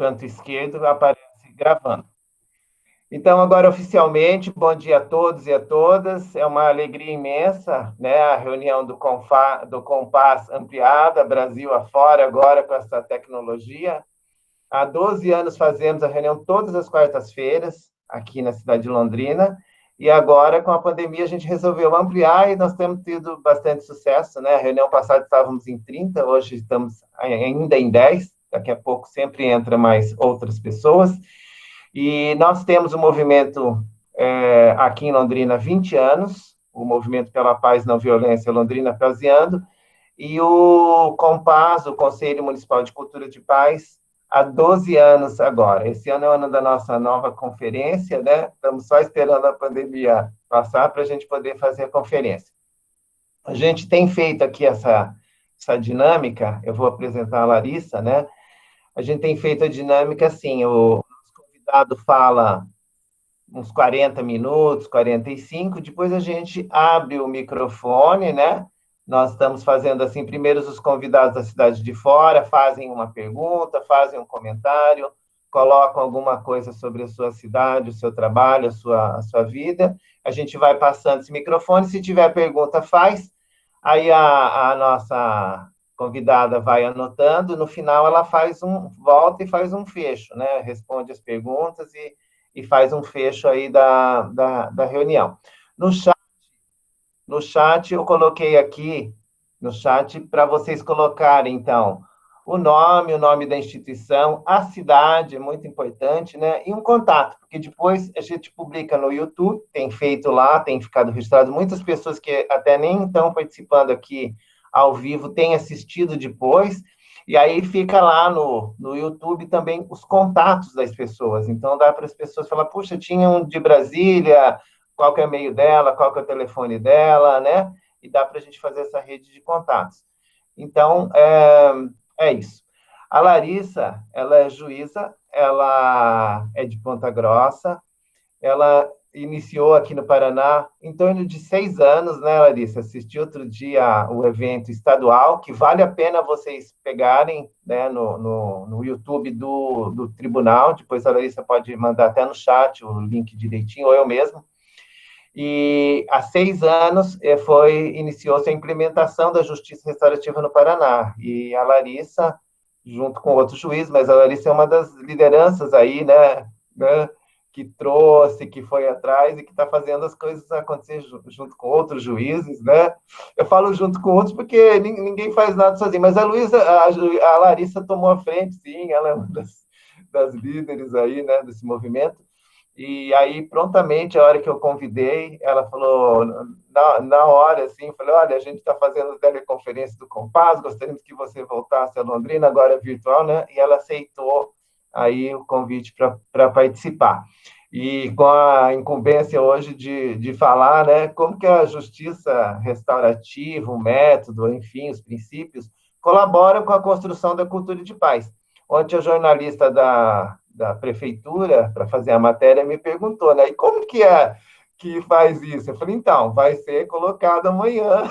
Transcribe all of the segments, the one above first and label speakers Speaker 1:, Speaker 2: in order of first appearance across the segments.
Speaker 1: canto esquerdo aparece gravando. Então, agora oficialmente, bom dia a todos e a todas. É uma alegria imensa, né? A reunião do Compass ampliada, Brasil afora, agora com essa tecnologia. Há 12 anos fazemos a reunião todas as quartas-feiras, aqui na cidade de Londrina, e agora, com a pandemia, a gente resolveu ampliar e nós temos tido bastante sucesso, né? A reunião passada estávamos em 30, hoje estamos ainda em 10, daqui a pouco sempre entra mais outras pessoas. E nós temos o movimento aqui em Londrina há 20 anos, o Movimento pela Paz e Não Violência Londrina Paseando, e o Compass, o Conselho Municipal de Cultura de Paz, há 12 anos agora. Esse ano é o ano da nossa nova conferência, né? Estamos só esperando a pandemia passar para a gente poder fazer a conferência. A gente tem feito aqui essa dinâmica, eu vou apresentar a Larissa, né? A gente tem feito a dinâmica assim, o convidado fala uns 40 minutos, 45, depois a gente abre o microfone, né? Nós estamos fazendo assim, primeiro os convidados da cidade de fora fazem uma pergunta, fazem um comentário, colocam alguma coisa sobre a sua cidade, o seu trabalho, a sua vida. A gente vai passando esse microfone, se tiver pergunta, faz. Aí a nossa convidada vai anotando, no final ela volta e faz um fecho, né? Responde as perguntas e faz um fecho aí da reunião. No chat, eu coloquei aqui, no chat, para vocês colocarem, então, o nome da instituição, a cidade, é muito importante, né? E um contato, porque depois a gente publica no YouTube, tem feito lá, tem ficado registrado, muitas pessoas que até nem estão participando aqui ao vivo têm assistido depois, e aí fica lá no YouTube também os contatos das pessoas. Então, dá para as pessoas falar, puxa, tinha um de Brasília, qual que é o e-mail dela, qual que é o telefone dela, né? E dá para a gente fazer essa rede de contatos. Então, é isso. A Larissa, ela é juíza, ela é de Ponta Grossa, ela iniciou aqui no Paraná em torno de 6 anos, né, Larissa? Assisti outro dia o evento estadual, que vale a pena vocês pegarem, né, no YouTube do tribunal, depois a Larissa pode mandar até no chat o link direitinho, ou eu mesmo. E há 6 anos iniciou-se a implementação da justiça restaurativa no Paraná. E a Larissa, junto com outro juiz, mas a Larissa é uma das lideranças aí, né, que trouxe, que foi atrás e que está fazendo as coisas acontecer junto com outros juízes, né? Eu falo junto com outros porque ninguém faz nada sozinho, mas a Larissa tomou a frente, sim, ela é uma das líderes aí, né, desse movimento. E aí, prontamente, a hora que eu convidei, ela falou, na hora, assim, falei, olha, a gente está fazendo teleconferência do Compass, gostaríamos que você voltasse a Londrina, agora virtual, né? E ela aceitou aí o convite para participar. E com a incumbência hoje de falar, né, como que a justiça restaurativa, o método, enfim, os princípios, colaboram com a construção da cultura de paz. Ontem a jornalista da prefeitura, para fazer a matéria, me perguntou, né? E como que é que faz isso? Eu falei, então, vai ser colocado amanhã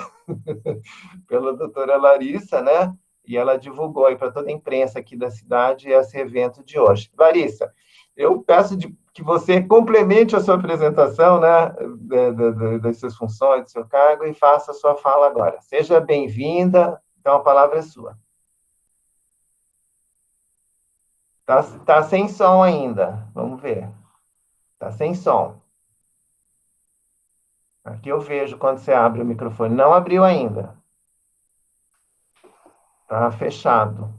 Speaker 1: pela doutora Larissa, né? E ela divulgou aí para toda a imprensa aqui da cidade esse evento de hoje. Larissa, eu peço que você complemente a sua apresentação, né, das suas funções, do seu cargo, e faça a sua fala agora. Seja bem-vinda, então a palavra é sua. Tá sem som ainda. Vamos ver. Tá sem som. Aqui eu vejo quando você abre o microfone. Não abriu ainda. Tá fechado.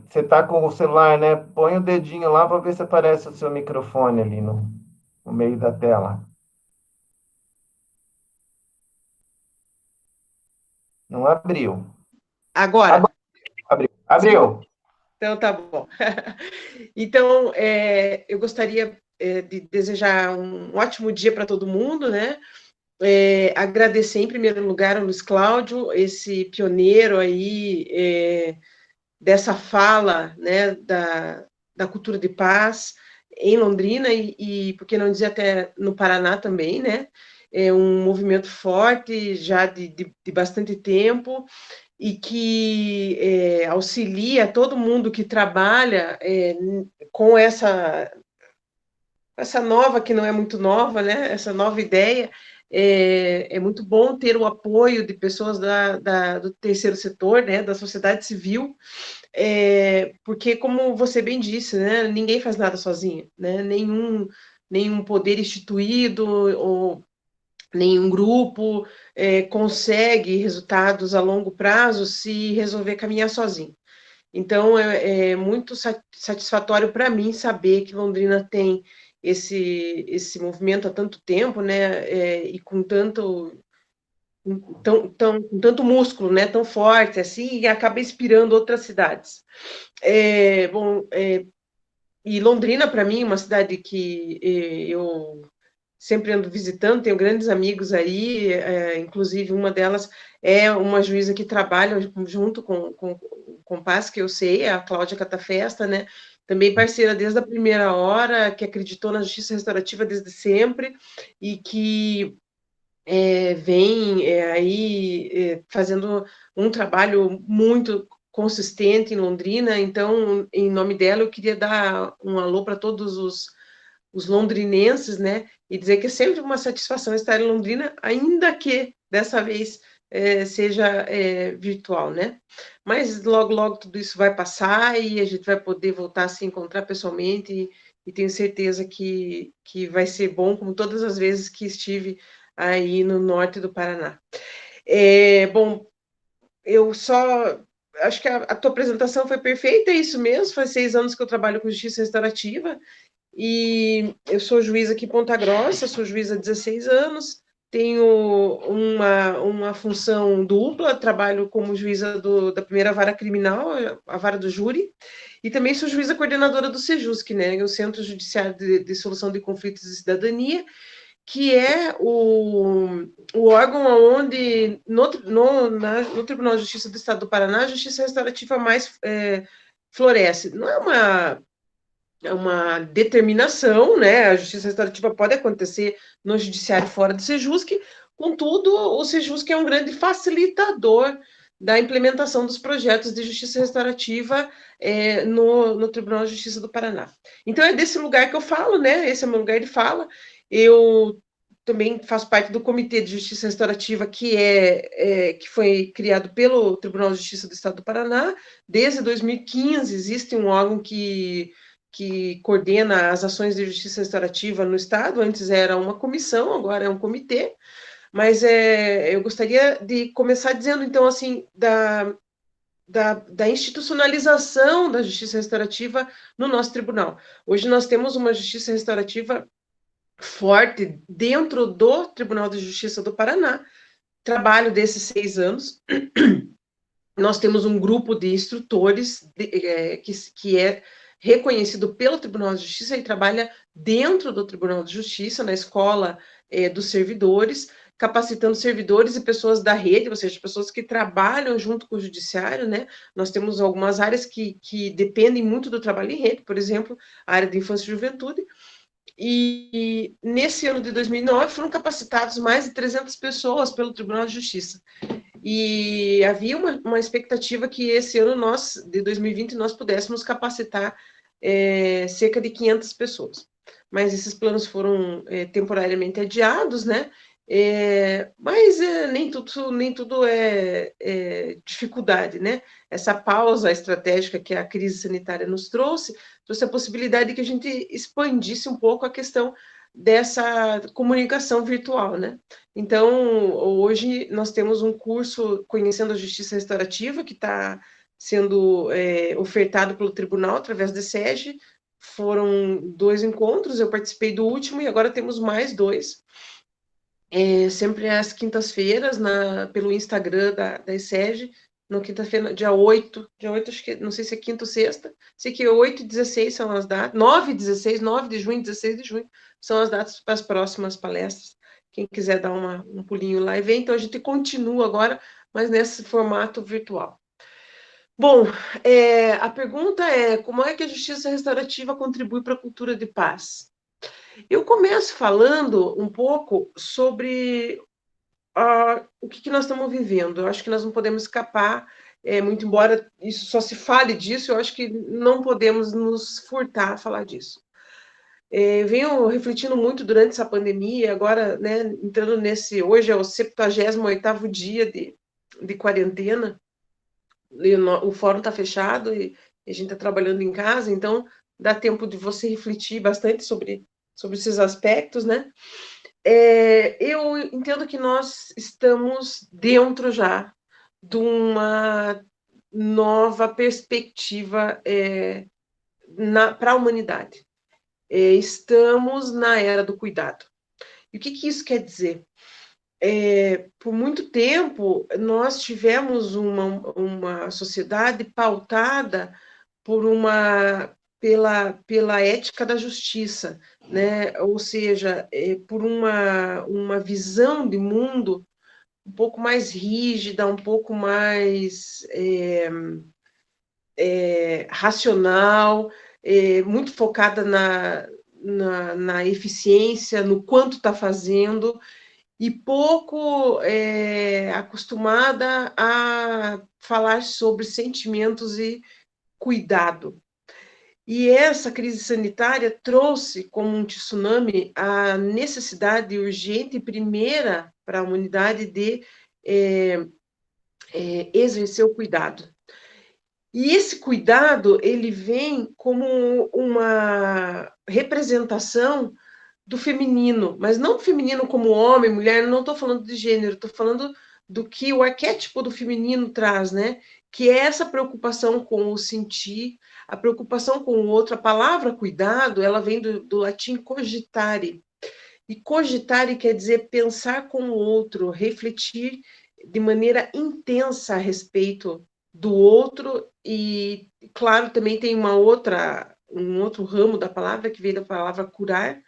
Speaker 1: Você tá com o celular, né? Põe o dedinho lá para ver se aparece o seu microfone ali no meio da tela. Não abriu.
Speaker 2: Agora.
Speaker 1: Abriu. Abriu.
Speaker 2: Então, tá bom. Então, eu gostaria de desejar um ótimo dia para todo mundo, né? Agradecer, em primeiro lugar, ao Luiz Cláudio, esse pioneiro aí dessa fala, né, da cultura de paz em Londrina e, por que não dizer, até no Paraná também, né? É um movimento forte, já de bastante tempo, e que auxilia todo mundo que trabalha com essa nova, que não é muito nova, né? Essa nova ideia. É muito bom ter o apoio de pessoas do terceiro setor, né, da sociedade civil, porque, como você bem disse, né, ninguém faz nada sozinho, né? Nenhum poder instituído ou nenhum grupo consegue resultados a longo prazo se resolver caminhar sozinho. Então, é muito satisfatório para mim saber que Londrina tem esse movimento há tanto tempo, né, e com tanto músculo, né, tão forte assim, e acaba inspirando outras cidades. Bom, e Londrina, para mim, é uma cidade que eu sempre ando visitando, tenho grandes amigos aí, inclusive uma delas é uma juíza que trabalha junto com o Compass, que eu sei, a Cláudia Catafesta, né? Também parceira desde a primeira hora, que acreditou na justiça restaurativa desde sempre e que vem aí fazendo um trabalho muito consistente em Londrina. Então, em nome dela, eu queria dar um alô para todos os londrinenses, né? E dizer que é sempre uma satisfação estar em Londrina, ainda que dessa vez seja virtual, né? Mas logo, logo tudo isso vai passar e a gente vai poder voltar a se encontrar pessoalmente e tenho certeza que vai ser bom, como todas as vezes que estive aí no norte do Paraná. Bom, eu só acho que a tua apresentação foi perfeita, é isso mesmo, faz 6 anos que eu trabalho com justiça restaurativa, e eu sou juíza aqui em Ponta Grossa, sou juíza há 16 anos, tenho uma função dupla, trabalho como juíza da primeira vara criminal, a vara do júri, e também sou juíza coordenadora do SEJUSC, né, o Centro Judiciário de Solução de Conflitos e Cidadania, que é o órgão onde, no Tribunal de Justiça do Estado do Paraná, a justiça restaurativa mais floresce. Não é uma determinação, né? A justiça restaurativa pode acontecer no judiciário fora do SEJUSC, contudo, o SEJUSC é um grande facilitador da implementação dos projetos de justiça restaurativa no Tribunal de Justiça do Paraná. Então, é desse lugar que eu falo, né? Esse é o meu lugar de fala. Eu também faço parte do Comitê de Justiça Restaurativa, que foi criado pelo Tribunal de Justiça do Estado do Paraná. Desde 2015, existe um órgão que coordena as ações de justiça restaurativa no Estado. Antes era uma comissão, agora é um comitê. Mas eu gostaria de começar dizendo, então, assim, da institucionalização da justiça restaurativa no nosso tribunal. Hoje nós temos uma justiça restaurativa forte dentro do Tribunal de Justiça do Paraná. Trabalho desses 6 anos. Nós temos um grupo de instrutores que é reconhecido pelo Tribunal de Justiça e trabalha dentro do Tribunal de Justiça, na escola dos servidores, capacitando servidores e pessoas da rede, ou seja, pessoas que trabalham junto com o judiciário, né? Nós temos algumas áreas que dependem muito do trabalho em rede, por exemplo, a área de infância e juventude, e nesse ano de 2009 foram capacitados mais de 300 pessoas pelo Tribunal de Justiça. E havia uma expectativa que esse ano de 2020, nós pudéssemos capacitar cerca de 500 pessoas. Mas esses planos foram temporariamente adiados, né? Mas nem tudo é dificuldade, né? Essa pausa estratégica que a crise sanitária nos trouxe a possibilidade de que a gente expandisse um pouco a questão dessa comunicação virtual, né? Então, hoje nós temos um curso Conhecendo a Justiça Restaurativa, que está sendo ofertado pelo tribunal através da SEG. Foram 2 encontros, eu participei do último e agora temos mais 2. Sempre às quintas-feiras, pelo Instagram da SEG, na quinta-feira, dia 8, acho que, não sei se é quinta ou sexta, sei que 8 e 16 são as datas, 9 e 16, 9 de junho e 16 de junho, são as datas para as próximas palestras. Quem quiser dar um pulinho lá e ver, então a gente continua agora, mas nesse formato virtual. Bom, a pergunta é, como é que a justiça restaurativa contribui para a cultura de paz? Eu começo falando um pouco sobre o que nós estamos vivendo. Eu acho que nós não podemos escapar, muito embora isso só se fale disso, eu acho que não podemos nos furtar a falar disso. Venho refletindo muito durante essa pandemia, agora, né, entrando hoje é o 78º dia de quarentena, o fórum está fechado e a gente está trabalhando em casa, então dá tempo de você refletir bastante sobre esses aspectos, né? Eu entendo que nós estamos dentro já de uma nova perspectiva para a humanidade. Estamos na era do cuidado. E o que isso quer dizer? Por muito tempo, nós tivemos uma sociedade pautada pela ética da justiça, né? Ou seja, por uma visão de mundo um pouco mais rígida, um pouco mais racional, muito focada na eficiência, no quanto está fazendo, e pouco acostumada a falar sobre sentimentos e cuidado. E essa crise sanitária trouxe como um tsunami a necessidade urgente e primeira para a humanidade de exercer o cuidado. E esse cuidado, ele vem como uma representação do feminino, mas não feminino como homem, mulher, não estou falando de gênero, estou falando do que o arquétipo do feminino traz, né? Que é essa preocupação com o sentir, a preocupação com o outro. A palavra cuidado, ela vem do latim cogitare. E cogitare quer dizer pensar com o outro, refletir de maneira intensa a respeito do outro. E, claro, também tem um outro ramo da palavra, que vem da palavra curar,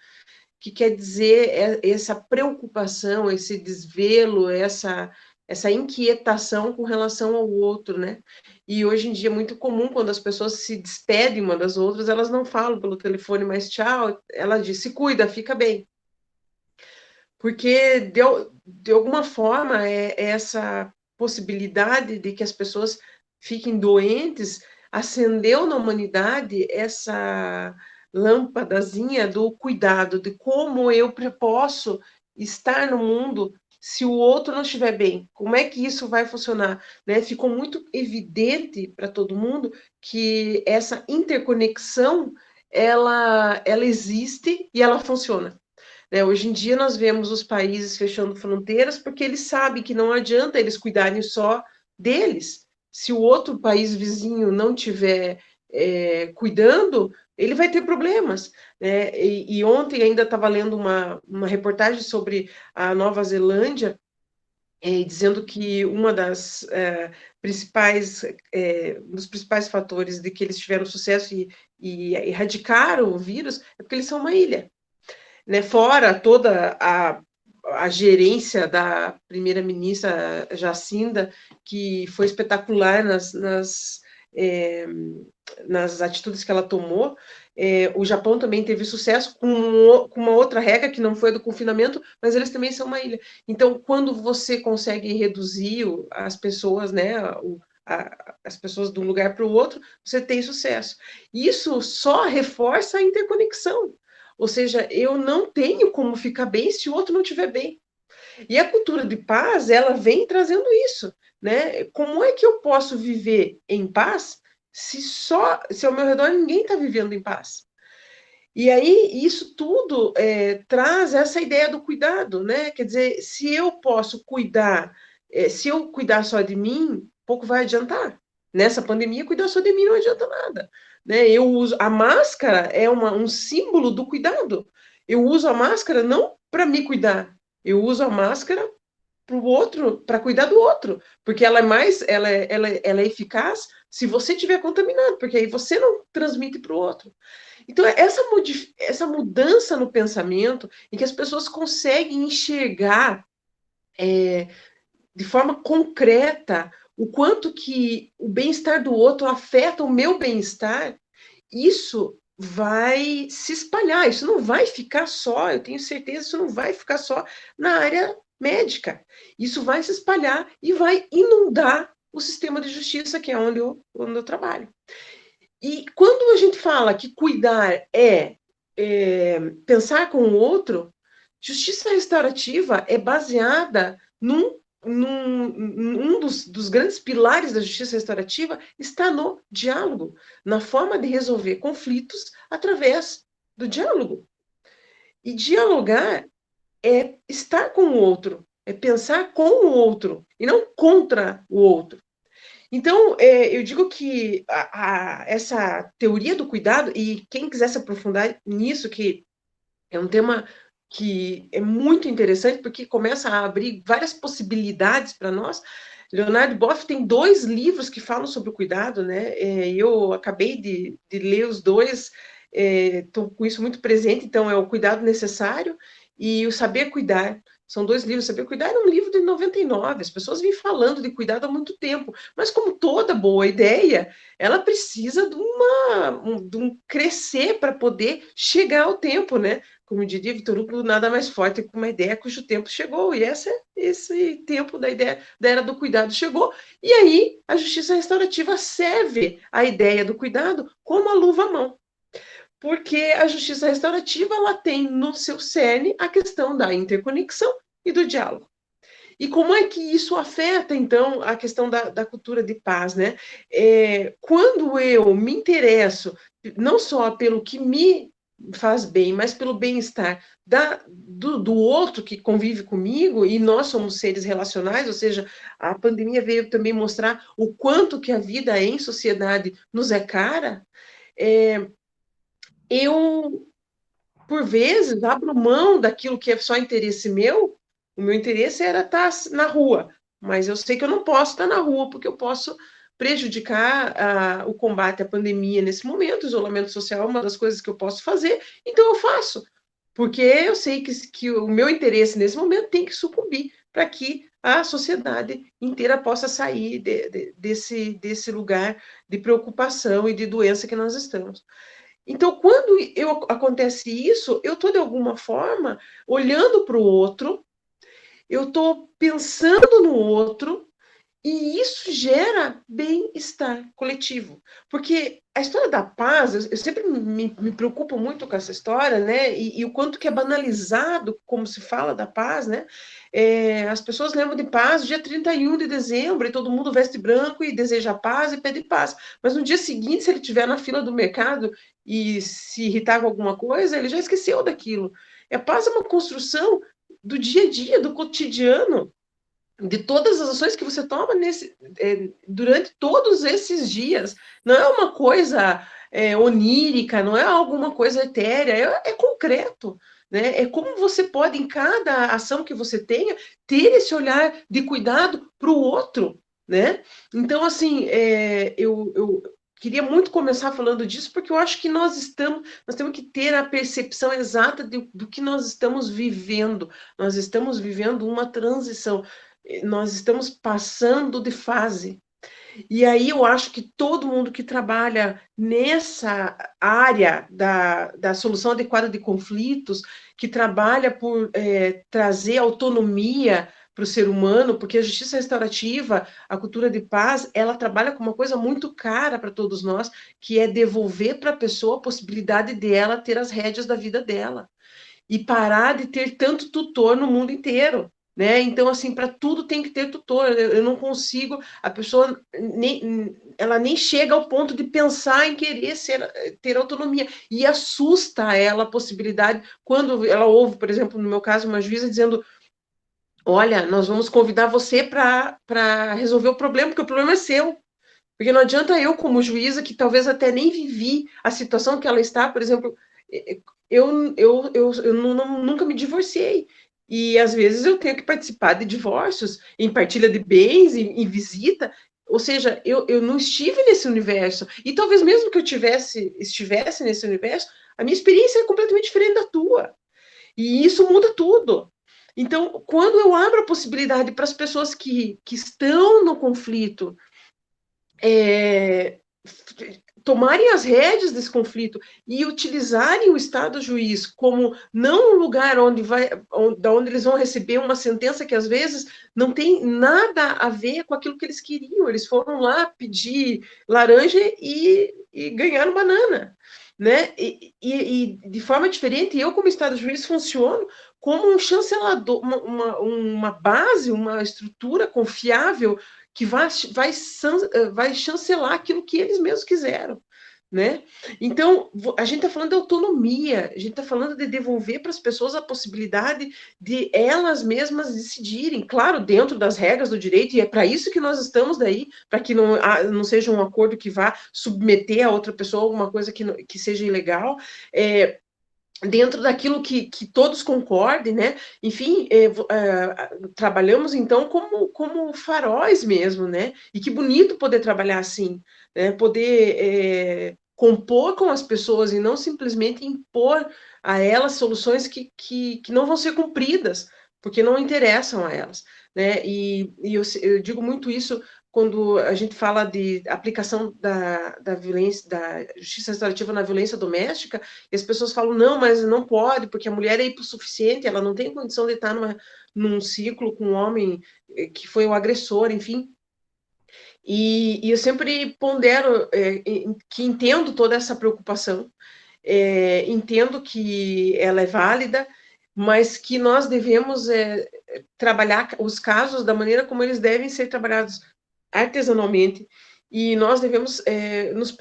Speaker 2: que quer dizer essa preocupação, esse desvelo, essa inquietação com relação ao outro, né? E hoje em dia é muito comum, quando as pessoas se despedem uma das outras, elas não falam pelo telefone mais tchau, ela diz, se cuida, fica bem. Porque, de alguma forma, essa possibilidade de que as pessoas fiquem doentes acendeu na humanidade essa lâmpadazinha do cuidado, de como eu posso estar no mundo se o outro não estiver bem. Como é que isso vai funcionar? Né? Ficou muito evidente para todo mundo que essa interconexão, ela existe e ela funciona. Hoje em dia, nós vemos os países fechando fronteiras porque eles sabem que não adianta eles cuidarem só deles. Se o outro país vizinho não tiver cuidando, ele vai ter problemas. Né? E ontem ainda estava lendo uma reportagem sobre a Nova Zelândia, dizendo que uma das dos principais fatores de que eles tiveram sucesso e erradicaram o vírus é porque eles são uma ilha. Né, fora toda a gerência da primeira-ministra Jacinda, que foi espetacular nas atitudes que ela tomou. O Japão também teve sucesso com uma outra regra, que não foi do confinamento, mas eles também são uma ilha. Então, quando você consegue reduzir as pessoas, né, as pessoas de um lugar para o outro, você tem sucesso. Isso só reforça a interconexão. Ou seja, eu não tenho como ficar bem se o outro não estiver bem. E a cultura de paz, ela vem trazendo isso, né? Como é que eu posso viver em paz se ao meu redor ninguém está vivendo em paz? E aí, isso tudo traz essa ideia do cuidado, né? Quer dizer, se eu posso cuidar, se eu cuidar só de mim, pouco vai adiantar. Nessa pandemia, cuidar só de mim não adianta nada. Né? Eu uso a máscara é um símbolo do cuidado. Eu uso a máscara não para me cuidar, eu uso a máscara para o outro, para cuidar do outro, porque ela é eficaz se você estiver contaminado, porque aí você não transmite para o outro. Então, essa mudança no pensamento, em que as pessoas conseguem enxergar de forma concreta o quanto que o bem-estar do outro afeta o meu bem-estar, isso vai se espalhar, isso não vai ficar só, eu tenho certeza, isso não vai ficar só na área médica. Isso vai se espalhar e vai inundar o sistema de justiça, que é onde eu trabalho. E quando a gente fala que cuidar é pensar com o outro, justiça restaurativa é baseada um dos grandes pilares da justiça restaurativa está no diálogo, na forma de resolver conflitos através do diálogo. E dialogar é estar com o outro, é pensar com o outro e não contra o outro. Então, eu digo que essa teoria do cuidado, e quem quiser se aprofundar nisso, que é um tema que é muito interessante, porque começa a abrir várias possibilidades para nós. Leonardo Boff tem 2 livros que falam sobre o cuidado, né? Eu acabei de ler os 2, estou com isso muito presente, então é o Cuidado Necessário e o Saber Cuidar. São 2 livros. Saber Cuidar é um livro de 99. As pessoas vêm falando de cuidado há muito tempo, mas como toda boa ideia, ela precisa de um crescer para poder chegar ao tempo, né? Como diria Vitor Hugo, nada mais forte que uma ideia cujo tempo chegou. E esse tempo da ideia da era do cuidado chegou. E aí a justiça restaurativa serve a ideia do cuidado como a luva à mão. Porque a justiça restaurativa ela tem no seu cerne a questão da interconexão e do diálogo. E como é que isso afeta, então, a questão da cultura de paz, né? Quando eu me interesso não só pelo que me faz bem, mas pelo bem-estar do outro que convive comigo, e nós somos seres relacionais, ou seja, a pandemia veio também mostrar o quanto que a vida em sociedade nos é cara, eu, por vezes, abro mão daquilo que é só interesse meu. O meu interesse era estar na rua, mas eu sei que eu não posso estar na rua, porque eu posso prejudicar o combate à pandemia nesse momento. O isolamento social é uma das coisas que eu posso fazer, então eu faço, porque eu sei que o meu interesse nesse momento tem que sucumbir para que a sociedade inteira possa sair desse lugar de preocupação e de doença que nós estamos. Então, quando acontece isso, eu estou, de alguma forma, olhando para o outro, eu estou pensando no outro, e isso gera bem-estar coletivo. Porque a história da paz, eu sempre me preocupo muito com essa história, né? E o quanto que é banalizado como se fala da paz, né? As pessoas lembram de paz dia 31 de dezembro, e todo mundo veste branco e deseja paz e pede paz. Mas no dia seguinte, se ele estiver na fila do mercado e se irritar com alguma coisa, ele já esqueceu daquilo. A paz é uma construção do dia a dia, do cotidiano, de todas as ações que você toma durante todos esses dias. Não é uma coisa onírica, não é alguma coisa etérea, é concreto. Né? É como você pode, em cada ação que você tenha, ter esse olhar de cuidado para o outro. Né? Então, assim, eu queria muito começar falando disso, porque eu acho que nós temos que ter a percepção exata do que nós estamos vivendo. Nós estamos vivendo uma transição, nós estamos passando de fase. E aí eu acho que todo mundo que trabalha nessa área da solução adequada de conflitos, que trabalha por trazer autonomia para o ser humano, porque a justiça restaurativa, a cultura de paz, ela trabalha com uma coisa muito cara para todos nós, que é devolver para a pessoa a possibilidade dela ter as rédeas da vida dela e parar de ter tanto tutor no mundo inteiro. Né? Então, assim, para tudo tem que ter tutor. Eu não consigo, a pessoa ela nem chega ao ponto de pensar em querer ter autonomia. E assusta ela a possibilidade, quando ela ouve, por exemplo, no meu caso, uma juíza dizendo: olha, nós vamos convidar você para resolver o problema, porque o problema é seu. Porque não adianta eu, como juíza, que talvez até nem vivi a situação que ela está, por exemplo, eu nunca me divorciei. E às vezes eu tenho que participar de divórcios, em partilha de bens, em visita. Ou seja, eu não estive nesse universo. E talvez mesmo que eu estivesse nesse universo, a minha experiência é completamente diferente da tua. E isso muda tudo. Então, quando eu abro a possibilidade para as pessoas que estão no conflito, tomarem as rédeas desse conflito e utilizarem o Estado juiz como não um lugar da onde eles vão receber uma sentença que às vezes não tem nada a ver com aquilo que eles queriam. Eles foram lá pedir laranja e ganharam banana, né? E de forma diferente, eu como Estado juiz funciono como um chancelador, uma base, uma estrutura confiável que vai chancelar aquilo que eles mesmos quiseram, né? Então, a gente está falando de autonomia, a gente está falando de devolver para as pessoas a possibilidade de elas mesmas decidirem, claro, dentro das regras do direito, e é para isso que nós estamos daí, para que não seja um acordo que vá submeter a outra pessoa a alguma coisa que seja ilegal, dentro daquilo que todos concordem, né? Enfim, trabalhamos então como faróis mesmo, né? E que bonito poder trabalhar assim, né? Poder compor com as pessoas e não simplesmente impor a elas soluções que não vão ser cumpridas, porque não interessam a elas, né? Eu digo muito isso quando a gente fala de aplicação da violência, da justiça restaurativa na violência doméstica, e as pessoas falam, não, mas não pode, porque a mulher é hipossuficiente, ela não tem condição de estar num ciclo com um homem que foi o agressor, enfim. E eu sempre pondero que entendo toda essa preocupação, entendo que ela é válida, mas que nós devemos trabalhar os casos da maneira como eles devem ser trabalhados artesanalmente, e nós devemos nos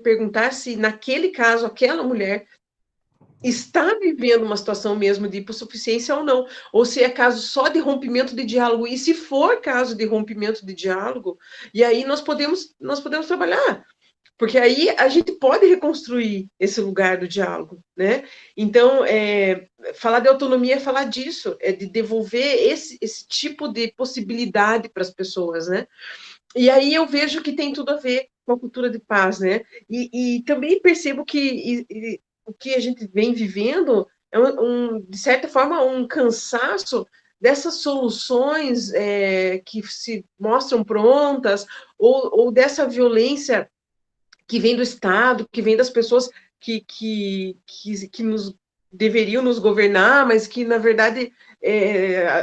Speaker 2: perguntar se, naquele caso, aquela mulher está vivendo uma situação mesmo de hipossuficiência ou não, ou se é caso só de rompimento de diálogo, e se for caso de rompimento de diálogo, e aí nós podemos trabalhar, porque aí a gente pode reconstruir esse lugar do diálogo, né? Então, falar de autonomia é falar disso, é de devolver esse tipo de possibilidade para as pessoas, né? E aí eu vejo que tem tudo a ver com a cultura de paz, né? E também percebo que o que a gente vem vivendo é, de certa forma, um cansaço dessas soluções que se mostram prontas, ou dessa violência que vem do Estado, que vem das pessoas que nos deveriam nos governar, mas que, na verdade,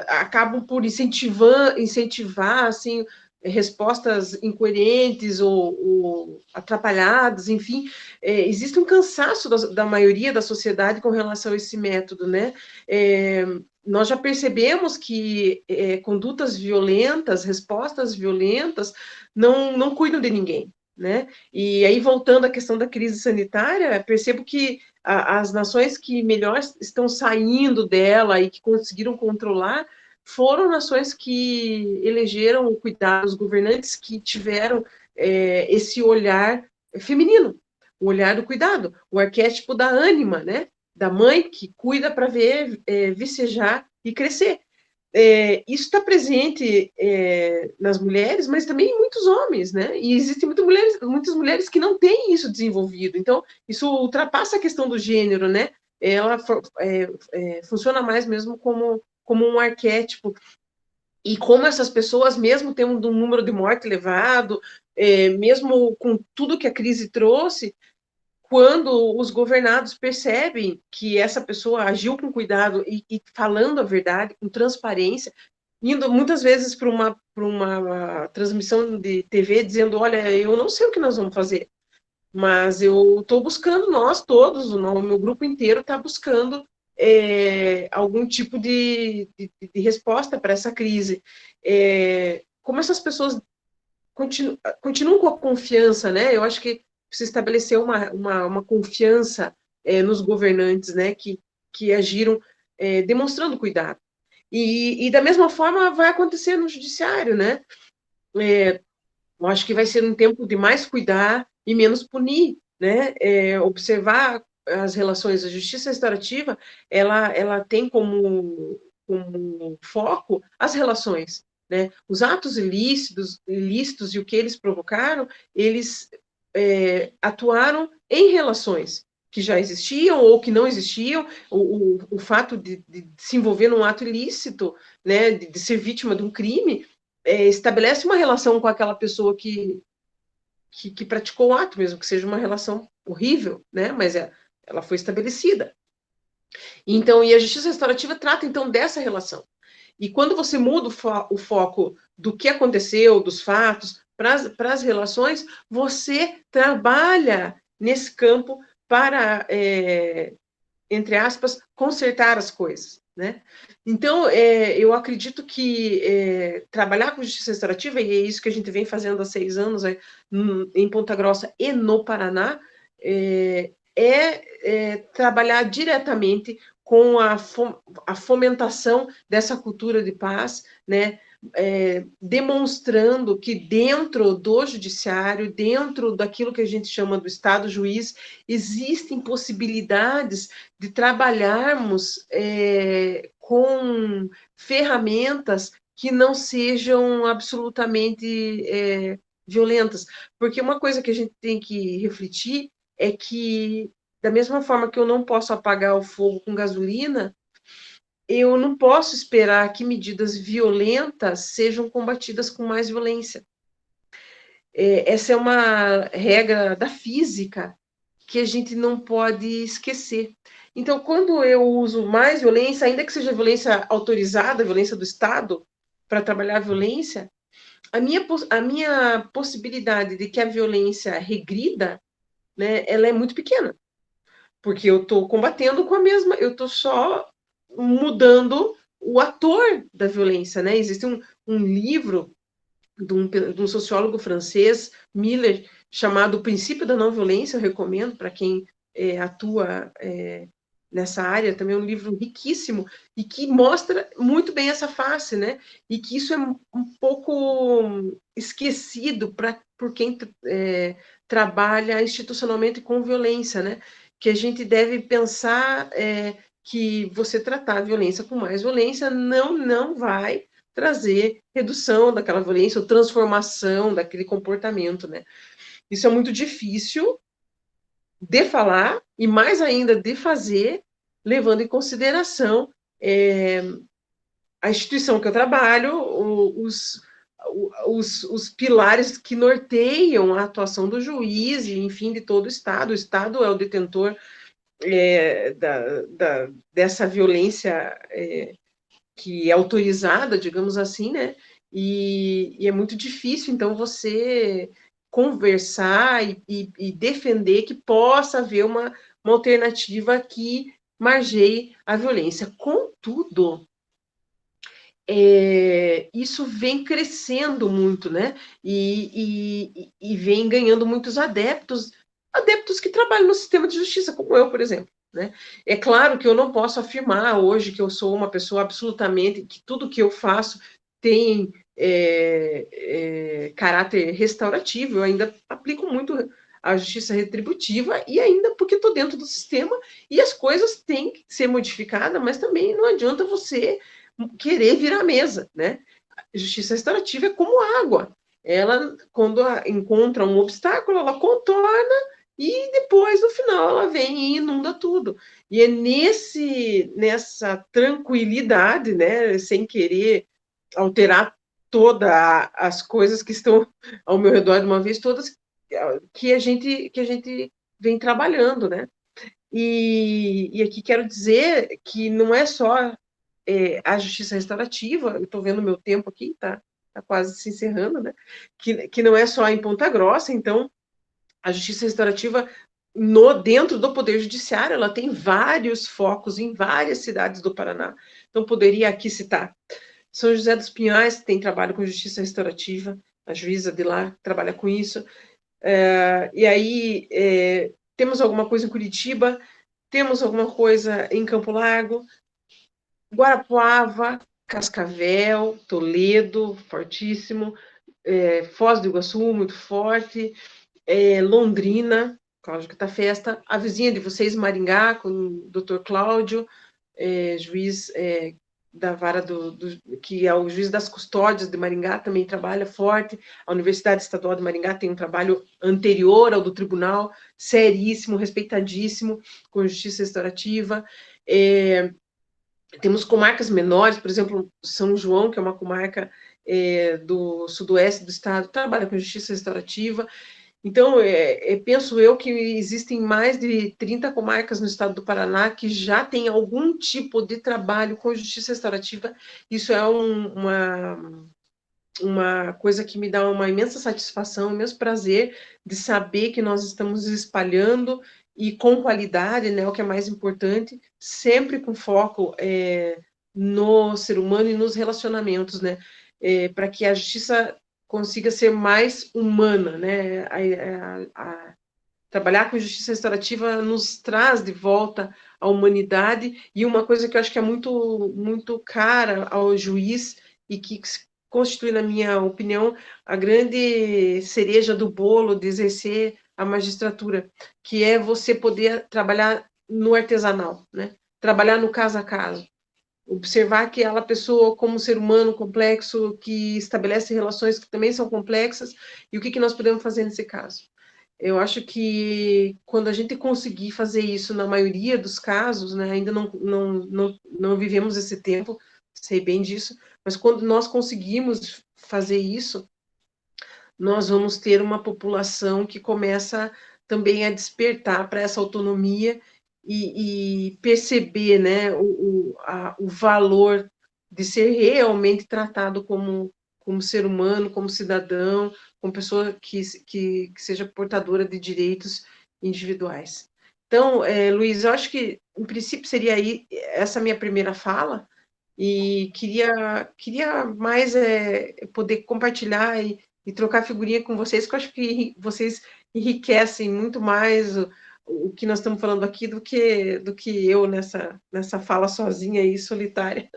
Speaker 2: acabam por incentivar assim, respostas incoerentes ou atrapalhadas, enfim, existe um cansaço da maioria da sociedade com relação a esse método, né? Nós já percebemos que condutas violentas, respostas violentas, não cuidam de ninguém, né? E aí, voltando à questão da crise sanitária, percebo que as nações que melhor estão saindo dela e que conseguiram controlar foram nações que elegeram o cuidado, os governantes que tiveram esse olhar feminino, o olhar do cuidado, o arquétipo da ânima, né? Da mãe que cuida para ver vicejar e crescer. Isso está presente nas mulheres, mas também em muitos homens, né? E existem muitas mulheres que não têm isso desenvolvido. Então, isso ultrapassa a questão do gênero, né? Ela funciona mais mesmo como um arquétipo. E como essas pessoas, mesmo tendo um número de morte elevado, mesmo com tudo que a crise trouxe, quando os governados percebem que essa pessoa agiu com cuidado e falando a verdade, com transparência, indo muitas vezes para uma transmissão de TV dizendo, olha, eu não sei o que nós vamos fazer, mas eu estou buscando, nós todos, o meu grupo inteiro está buscando algum tipo de resposta para essa crise. Como essas pessoas continuam com a confiança, né? Eu acho que se estabeleceu uma confiança nos governantes, né? Que agiram demonstrando cuidado. E da mesma forma vai acontecer no judiciário, né? Eu acho que vai ser um tempo de mais cuidar e menos punir, né? Observar as relações. A justiça restaurativa, ela tem como foco as relações, né? Os atos ilícitos e o que eles provocaram, eles atuaram em relações que já existiam ou que não existiam. O fato de se envolver num ato ilícito, né, de ser vítima de um crime, estabelece uma relação com aquela pessoa que que praticou o ato, mesmo que seja uma relação horrível, né? Mas ela foi estabelecida. Então, e a justiça restaurativa trata, então, dessa relação. E quando você muda o foco do que aconteceu, dos fatos, para as relações, você trabalha nesse campo para, entre aspas, consertar as coisas, né? Então, eu acredito que trabalhar com justiça restaurativa, e é isso que a gente vem fazendo há 6 anos em Ponta Grossa e no Paraná, trabalhar diretamente com a fomentação dessa cultura de paz, né? Demonstrando que dentro do judiciário, dentro daquilo que a gente chama do Estado juiz, existem possibilidades de trabalharmos com ferramentas que não sejam absolutamente violentas. Porque uma coisa que a gente tem que refletir é que, da mesma forma que eu não posso apagar o fogo com gasolina, eu não posso esperar que medidas violentas sejam combatidas com mais violência. Essa é uma regra da física que a gente não pode esquecer. Então, quando eu uso mais violência, ainda que seja violência autorizada, violência do Estado, para trabalhar a violência, a minha possibilidade de que a violência regrida, né, ela é muito pequena. Porque eu estou combatendo com a mesma, eu estou só mudando o ator da violência, né? Existe um livro de um sociólogo francês, Miller, chamado O Princípio da Não Violência, eu recomendo para quem atua nessa área, também é um livro riquíssimo, e que mostra muito bem essa face, né? E que isso é um pouco esquecido por quem trabalha institucionalmente com violência, né? Que a gente deve pensar que você tratar a violência com mais violência não vai trazer redução daquela violência ou transformação daquele comportamento, né? Isso é muito difícil de falar e mais ainda de fazer, levando em consideração a instituição que eu trabalho, os pilares que norteiam a atuação do juiz e, enfim, de todo o Estado. O Estado é o detentor dessa violência que é autorizada, digamos assim, né? E é muito difícil, então, você conversar e defender que possa haver uma alternativa que margeie a violência. Contudo, isso vem crescendo muito, né? E vem ganhando muitos adeptos que trabalham no sistema de justiça, como eu, por exemplo. Né? É claro que eu não posso afirmar hoje que eu sou uma pessoa absolutamente, que tudo que eu faço tem caráter restaurativo, eu ainda aplico muito a justiça retributiva, e ainda porque estou dentro do sistema, e as coisas têm que ser modificadas, mas também não adianta você querer virar a mesa, né? Justiça restaurativa é como água. Ela, quando encontra um obstáculo, ela contorna e depois, no final, ela vem e inunda tudo. E é nessa tranquilidade, né, sem querer alterar todas as coisas que estão ao meu redor de uma vez, todas que a gente vem trabalhando, né? E aqui quero dizer que não é só a justiça restaurativa, eu estou vendo o meu tempo aqui, tá quase se encerrando, né? Que não é só em Ponta Grossa, então a justiça restaurativa dentro do Poder Judiciário, ela tem vários focos em várias cidades do Paraná. Então, poderia aqui citar São José dos Pinhais, que tem trabalho com justiça restaurativa, a juíza de lá trabalha com isso. E aí, temos alguma coisa em Curitiba, temos alguma coisa em Campo Largo, Guarapuava, Cascavel, Toledo, fortíssimo, Foz do Iguaçu, muito forte, Londrina, Cláudio Catafesta, a vizinha de vocês, Maringá, com o Dr. Cláudio, juiz da vara que é o juiz das custódias de Maringá, também trabalha forte. A Universidade Estadual de Maringá tem um trabalho anterior ao do tribunal, seríssimo, respeitadíssimo, com justiça restaurativa. Temos comarcas menores, por exemplo, São João, que é uma comarca do sudoeste do estado, trabalha com justiça restaurativa. Então, penso eu que existem mais de 30 comarcas no estado do Paraná que já têm algum tipo de trabalho com justiça restaurativa. Isso é uma coisa que me dá uma imensa satisfação, um imenso prazer de saber que nós estamos espalhando e com qualidade, né, o que é mais importante, sempre com foco no ser humano e nos relacionamentos, né, para que a justiça consiga ser mais humana, né, trabalhar com justiça restaurativa nos traz de volta a humanidade, e uma coisa que eu acho que é muito, muito cara ao juiz e que constitui, na minha opinião, a grande cereja do bolo de exercer a magistratura, que é você poder trabalhar no artesanal, né? Trabalhar no caso a caso, observar aquela pessoa como um ser humano complexo que estabelece relações que também são complexas, e o que nós podemos fazer nesse caso. Eu acho que quando a gente conseguir fazer isso na maioria dos casos, né, ainda não vivemos esse tempo, sei bem disso, mas quando nós conseguimos fazer isso, nós vamos ter uma população que começa também a despertar para essa autonomia e perceber, né, o valor de ser realmente tratado como ser humano, como cidadão, como pessoa que seja portadora de direitos individuais. Então, Luiz, eu acho que, em princípio, seria aí essa minha primeira fala, e queria mais poder compartilhar e trocar figurinha com vocês, que eu acho que vocês enriquecem muito mais o que nós estamos falando aqui do que eu nessa fala sozinha e solitária.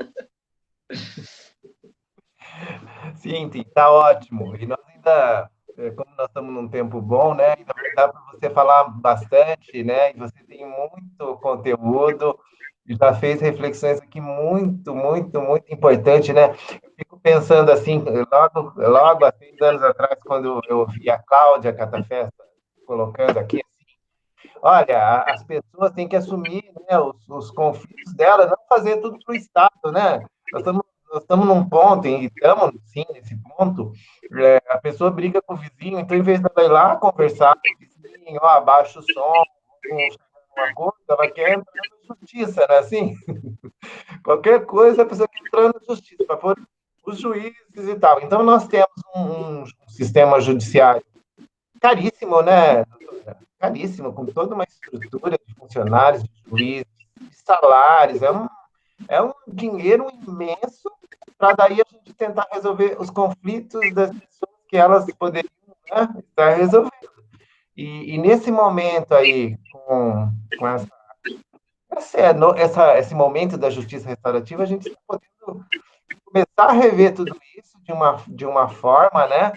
Speaker 1: Sim, está ótimo. E nós ainda, como nós estamos num tempo bom, né? Ainda vai dar para você falar bastante, né? E você tem muito conteúdo e já fez reflexões aqui muito, muito, muito importantes, né? Eu fico pensando assim, logo há 6 anos atrás, quando eu vi a Cláudia Catafesta colocando aqui, olha, as pessoas têm que assumir, né, os conflitos delas, não fazer tudo para o Estado, né? Nós estamos num ponto, e estamos, sim, nesse ponto, a pessoa briga com o vizinho, então, em vez de ela ir lá conversar com o vizinho, ó, abaixa o som, vamos chegar numa coisa, ela quer entrar na justiça, né? Assim, qualquer coisa, a pessoa quer entrar na justiça, para pôr os juízes e tal. Então, nós temos um sistema judiciário caríssimo, né? Caríssimo, com toda uma estrutura de funcionários, de juízes, de salários, é um dinheiro imenso para daí a gente tentar resolver os conflitos das pessoas que elas poderiam, né, estar resolvendo. E nesse momento aí, com esse momento da justiça restaurativa, a gente está podendo começar a rever tudo isso de uma forma, né,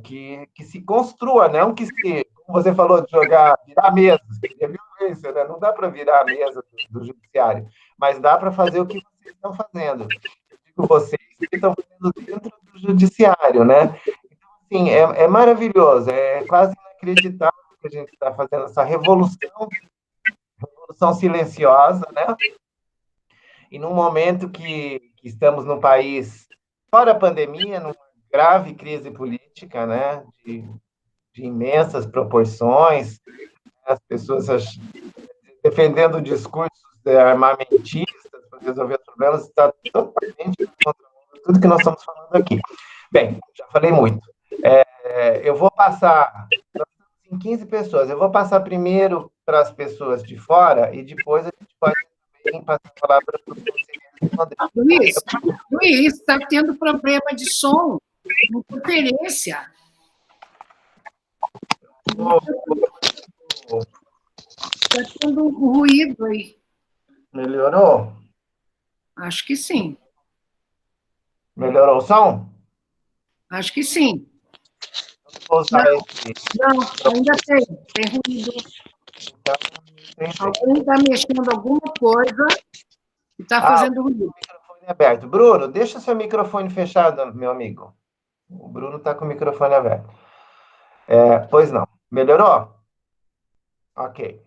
Speaker 1: que se construa, não que se, como você falou, de virar mesa, é violência, né? Não dá para virar a mesa do judiciário, mas dá para fazer o que vocês estão fazendo. Eu digo vocês que estão fazendo dentro do judiciário, né? Então, assim, é maravilhoso, é quase inacreditável que a gente está fazendo essa revolução silenciosa, né? E num momento que estamos num país fora a pandemia, numa grave crise política, né? De imensas proporções, as pessoas defendendo discursos armamentistas para resolver os problemas, está totalmente contra tudo que nós estamos falando aqui. Bem, já falei muito. Eu vou passar, nós estamos em 15 pessoas, eu vou passar primeiro para as pessoas de fora e depois a gente pode também passar a palavra para os conselheiros responder.
Speaker 3: Luiz, está tendo problema de som, interferência. Está tendo um ruído aí.
Speaker 1: Melhorou?
Speaker 3: Acho que sim.
Speaker 1: Melhorou o som?
Speaker 3: Acho que sim.
Speaker 1: Vou usar esse.
Speaker 3: Não, ainda tem ruído. Alguém está mexendo alguma coisa e está fazendo ruído.
Speaker 1: O microfone aberto. Bruno, deixa seu microfone fechado, meu amigo. O Bruno está com o microfone aberto. Pois não. Melhorou? Ok.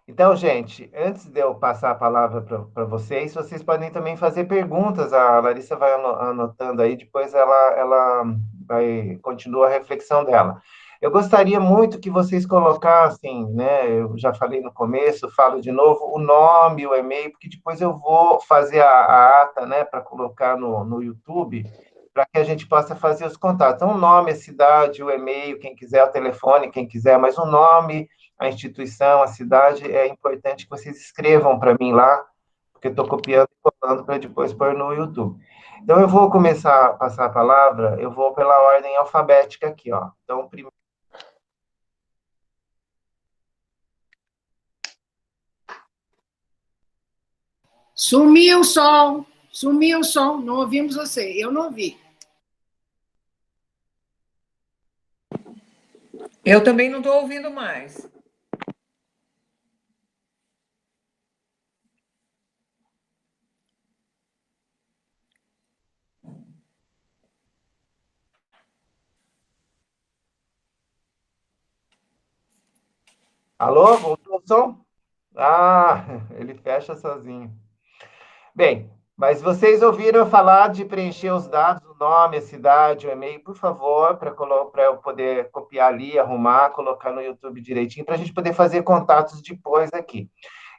Speaker 1: Então, gente, antes de eu passar a palavra para vocês podem também fazer perguntas. A Larissa vai anotando aí, depois ela vai continua a reflexão dela. Eu gostaria muito que vocês colocassem, né? Eu já falei no começo, falo de novo, o nome, o e-mail, porque depois eu vou fazer a ata, né, para colocar no YouTube, para que a gente possa fazer os contatos. Então, o nome, a cidade, o e-mail, quem quiser, o telefone, quem quiser, mas o nome, a instituição, a cidade, é importante que vocês escrevam para mim lá, porque eu estou copiando e colando para depois pôr no YouTube. Então, eu vou começar a passar a palavra, eu vou pela ordem alfabética aqui, ó. Então, primeiro.
Speaker 3: Sumiu o som, não ouvimos você, eu não ouvi.
Speaker 4: Eu também não estou ouvindo mais.
Speaker 1: Alô, voltou o som? Ah, ele fecha sozinho. Bem, mas vocês ouviram falar de preencher os dados, o nome, a cidade, o e-mail, por favor, para eu poder copiar ali, arrumar, colocar no YouTube direitinho, para a gente poder fazer contatos depois aqui.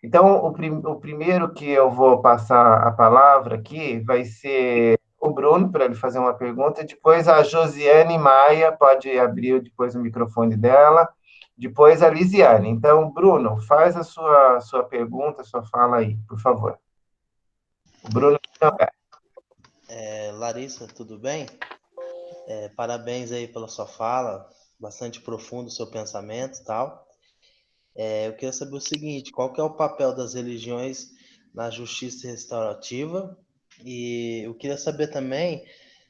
Speaker 1: Então, o primeiro que eu vou passar a palavra aqui vai ser o Bruno, para ele fazer uma pergunta, depois a Josiane Maia, pode abrir depois o microfone dela, depois a Lisiane. Então, Bruno, faz a sua pergunta, sua fala aí, por favor. O Bruno também.
Speaker 5: Larissa, tudo bem? Parabéns aí pela sua fala, bastante profundo o seu pensamento e tal. Eu queria saber o seguinte, qual que é o papel das religiões na justiça restaurativa? E eu queria saber também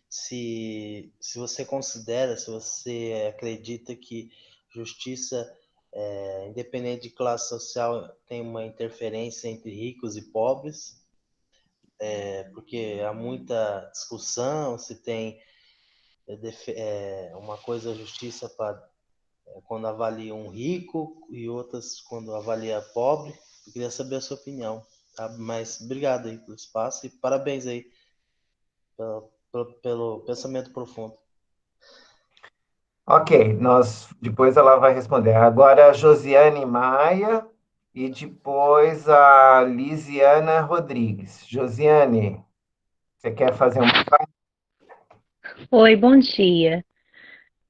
Speaker 5: se você considera, se você acredita que justiça, independente de classe social, tem uma interferência entre ricos e pobres, porque há muita discussão se tem uma coisa a justiça para quando avalia um rico e outras quando avalia pobre. Eu queria saber a sua opinião, tá? Mas obrigado aí pelo espaço e parabéns aí pelo pensamento profundo.
Speaker 1: Ok, depois ela vai responder. Agora a Josiane Maia e depois a Lisiana Rodrigues. Josiane, você quer fazer uma?
Speaker 6: Oi, bom dia.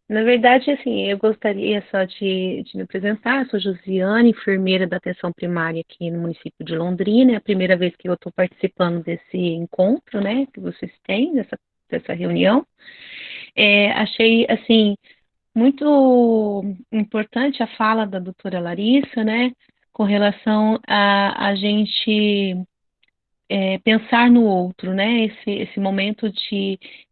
Speaker 6: Na verdade, assim, eu gostaria só de me apresentar. Eu sou Josiane, enfermeira da atenção primária aqui no município de Londrina. É a primeira vez que eu estou participando desse encontro, né, que vocês têm, dessa reunião. Achei, assim, muito importante a fala da doutora Larissa, né, com relação a gente pensar no outro, né? Esse momento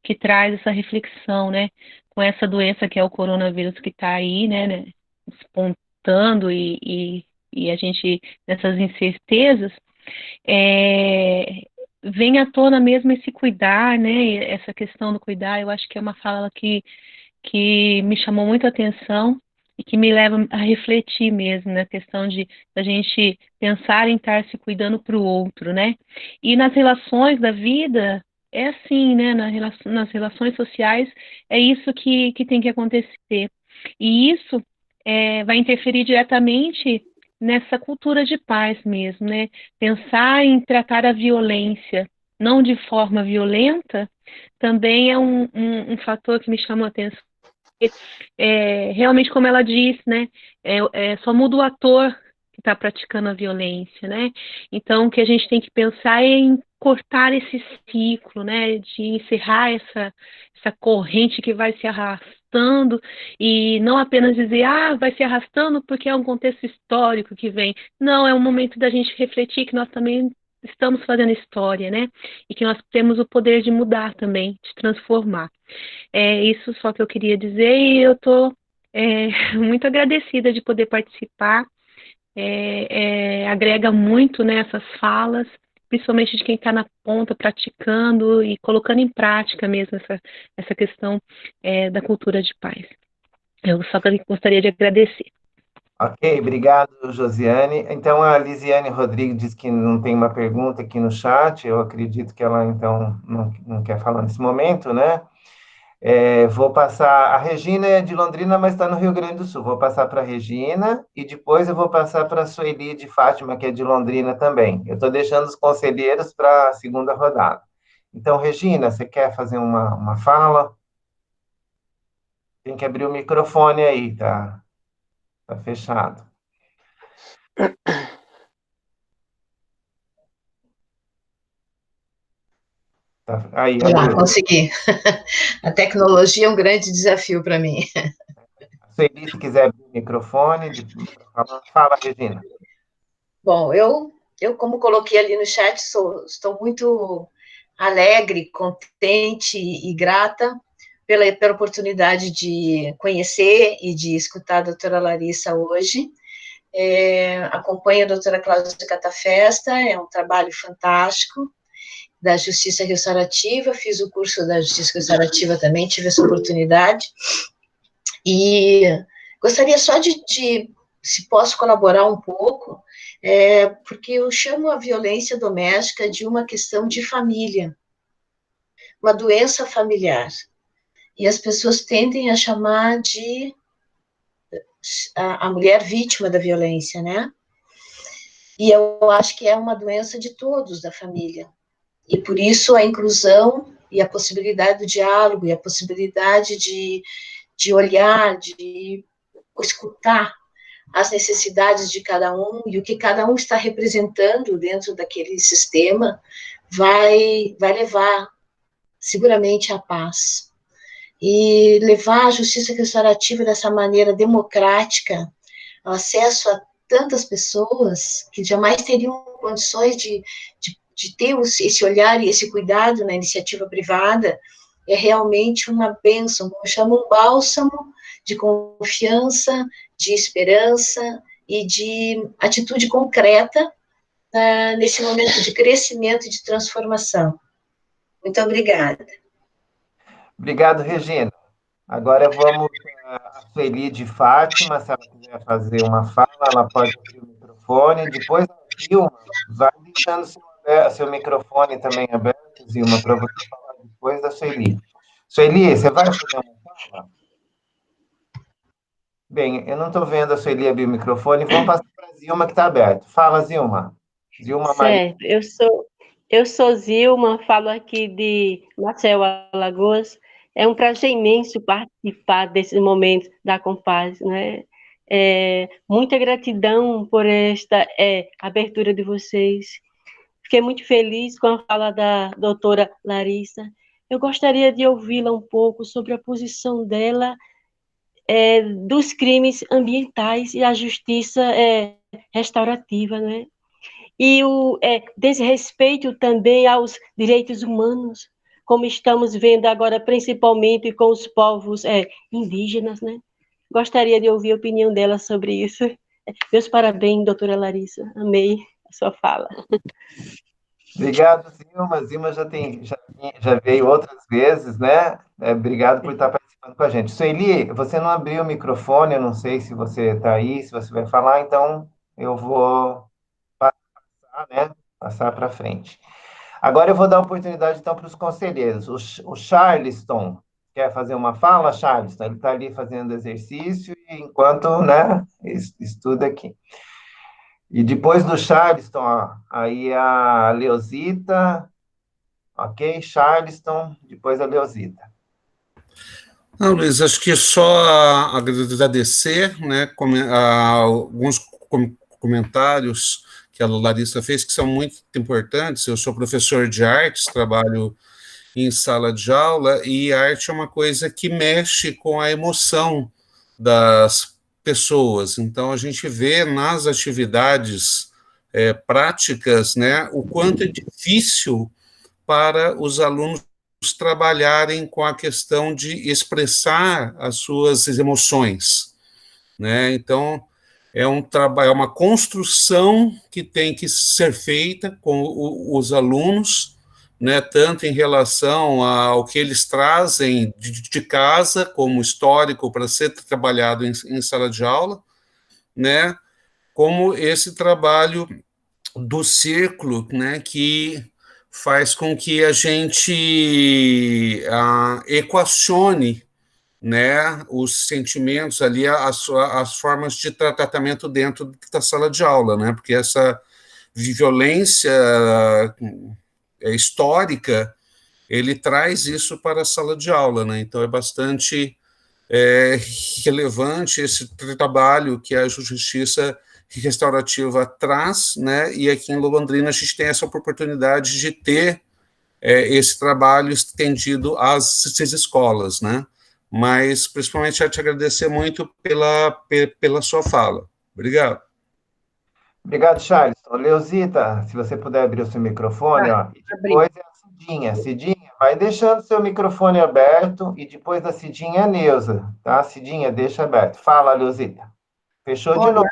Speaker 6: que traz essa reflexão, né? Com essa doença que é o coronavírus que está aí, né? Despontando e a gente nessas incertezas, vem à tona mesmo esse cuidar, né? Essa questão do cuidar, eu acho que é uma fala que me chamou muito a atenção e que me leva a refletir mesmo na questão de a gente pensar em estar se cuidando para o outro, né? E nas relações da vida é assim, né? Nas relações sociais é isso que tem que acontecer. E isso vai interferir diretamente nessa cultura de paz mesmo, né? Pensar em tratar a violência não de forma violenta também é um fator que me chamou a atenção. Realmente, como ela disse, né, só muda o ator que está praticando a violência, né? Então, o que a gente tem que pensar é em cortar esse ciclo, né, de encerrar essa corrente que vai se arrastando e não apenas dizer, vai se arrastando porque é um contexto histórico que vem. Não, é um momento da gente refletir que nós também estamos fazendo história, né? E que nós temos o poder de mudar também, de transformar. É isso só que eu queria dizer e eu estou muito agradecida de poder participar. Agrega muito, né, essas falas, principalmente de quem está na ponta praticando e colocando em prática mesmo essa questão da cultura de paz. Eu só gostaria de agradecer.
Speaker 1: Ok, obrigado, Josiane. Então, a Lisiane Rodrigues diz que não tem uma pergunta aqui no chat. Eu acredito que ela, então, não quer falar nesse momento, né? Vou passar. A Regina é de Londrina, mas está no Rio Grande do Sul. Vou passar para a Regina e depois eu vou passar para a Sueli de Fátima, que é de Londrina também. Eu estou deixando os conselheiros para a segunda rodada. Então, Regina, você quer fazer uma fala? Tem que abrir o microfone aí, tá? Tá fechado. Aí,
Speaker 7: Já
Speaker 1: abriu.
Speaker 7: consegui. A tecnologia é um grande desafio para mim.
Speaker 1: Sueli, se quiser abrir o microfone, fala, Regina.
Speaker 7: Bom, eu como coloquei ali no chat, estou muito alegre, contente e grata pela oportunidade de conhecer e de escutar a doutora Larissa hoje. Acompanho a doutora Cláudia Catafesta, é um trabalho fantástico, da Justiça Restaurativa, fiz o curso da Justiça Restaurativa também, tive essa oportunidade, e gostaria só se posso colaborar um pouco, porque eu chamo a violência doméstica de uma questão de família, uma doença familiar, e as pessoas tendem a chamar de a mulher vítima da violência, né? E eu acho que é uma doença de todos da família, e por isso a inclusão e a possibilidade do diálogo, e a possibilidade de olhar, de escutar as necessidades de cada um e o que cada um está representando dentro daquele sistema vai levar seguramente à paz. E levar a justiça restaurativa dessa maneira democrática, ao acesso a tantas pessoas que jamais teriam condições de ter esse olhar e esse cuidado na iniciativa privada, é realmente uma bênção, como eu chamo, um bálsamo de confiança, de esperança e de atitude concreta nesse momento de crescimento e de transformação. Muito obrigada.
Speaker 1: Obrigado, Regina. Agora vamos a Sueli de Fátima, se ela quiser fazer uma fala, ela pode abrir o microfone. Depois a Zilma, vai deixando seu microfone também aberto, Zilma, para você falar depois da Sueli. Sueli, você vai fazer uma fala? Bem, eu não estou vendo a Sueli abrir o microfone, vamos passar para a Zilma, que está aberto. Fala, Zilma. Zilma Maria.
Speaker 8: Certo, eu sou Zilma, falo aqui de Maceió, Alagoas. É um prazer imenso participar desses momentos da Compaz, né? Muita gratidão por esta abertura de vocês. Fiquei muito feliz com a fala da doutora Larissa. Eu gostaria de ouvi-la um pouco sobre a posição dela dos crimes ambientais e a justiça restaurativa, né? E o desrespeito também aos direitos humanos, como estamos vendo agora, principalmente com os povos indígenas, né? Gostaria de ouvir a opinião dela sobre isso. Meus parabéns, doutora Larissa, amei a sua fala.
Speaker 1: Obrigado, Zilma. Zilma já veio outras vezes, né? Obrigado por estar participando com a gente. Sueli, você não abriu o microfone, eu não sei se você está aí, se você vai falar, então eu vou passar, né? Passar para frente. Agora eu vou dar oportunidade, então, para os conselheiros. O Charleston quer fazer uma fala, Charleston? Ele está ali fazendo exercício enquanto, né, estuda aqui. E depois do Charleston, ó, aí a Leozita, ok? Charleston, depois a Leozita.
Speaker 9: Não, Luiz, acho que só agradecer, né, alguns comentários que a Larissa fez, que são muito importantes. Eu sou professor de artes, trabalho em sala de aula, e arte é uma coisa que mexe com a emoção das pessoas. Então, a gente vê nas atividades práticas, né, o quanto é difícil para os alunos trabalharem com a questão de expressar as suas emoções, né? Então, é um trabalho, é uma construção que tem que ser feita com os alunos, né, tanto em relação ao que eles trazem de casa como histórico para ser trabalhado em sala de aula, né, como esse trabalho do círculo, né, que faz com que a gente equacione, né, os sentimentos ali, as formas de tratamento dentro da sala de aula, né, porque essa violência histórica, ele traz isso para a sala de aula, né, então é bastante relevante esse trabalho que a justiça restaurativa traz, né, e aqui em Londrina a gente tem essa oportunidade de ter esse trabalho estendido às escolas, né, mas principalmente eu te agradecer muito pela sua fala. Obrigado.
Speaker 1: Obrigado, Charles. Ô, Leozita, se você puder abrir o seu microfone, ó. E depois é a Cidinha. Cidinha, vai deixando seu microfone aberto e depois da Cidinha, a Neuza, tá? Cidinha, deixa aberto. Fala, Leozita. Fechou de novo.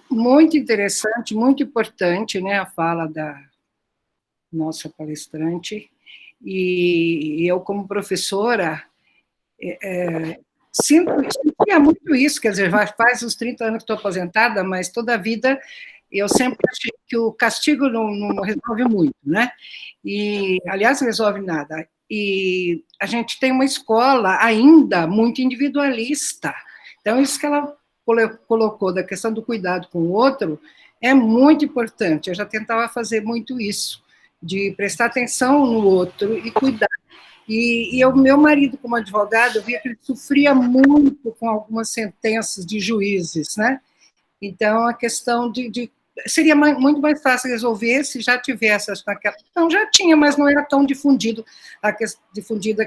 Speaker 3: Muito interessante, muito importante, né, a fala da nossa palestrante. E eu, como professora, sentia muito isso, quer dizer, faz uns 30 anos que estou aposentada, mas toda a vida eu sempre achei que o castigo não resolve muito, né? E, aliás, não resolve nada. E a gente tem uma escola ainda muito individualista. Então, isso que ela colocou da questão do cuidado com o outro é muito importante. Eu já tentava fazer muito isso, de prestar atenção no outro e cuidar. E o meu marido, como advogado, eu via que ele sofria muito com algumas sentenças de juízes, né? Então, a questão seria muito mais fácil resolver se já tivesse naquela. Então, já tinha, mas não era tão difundida a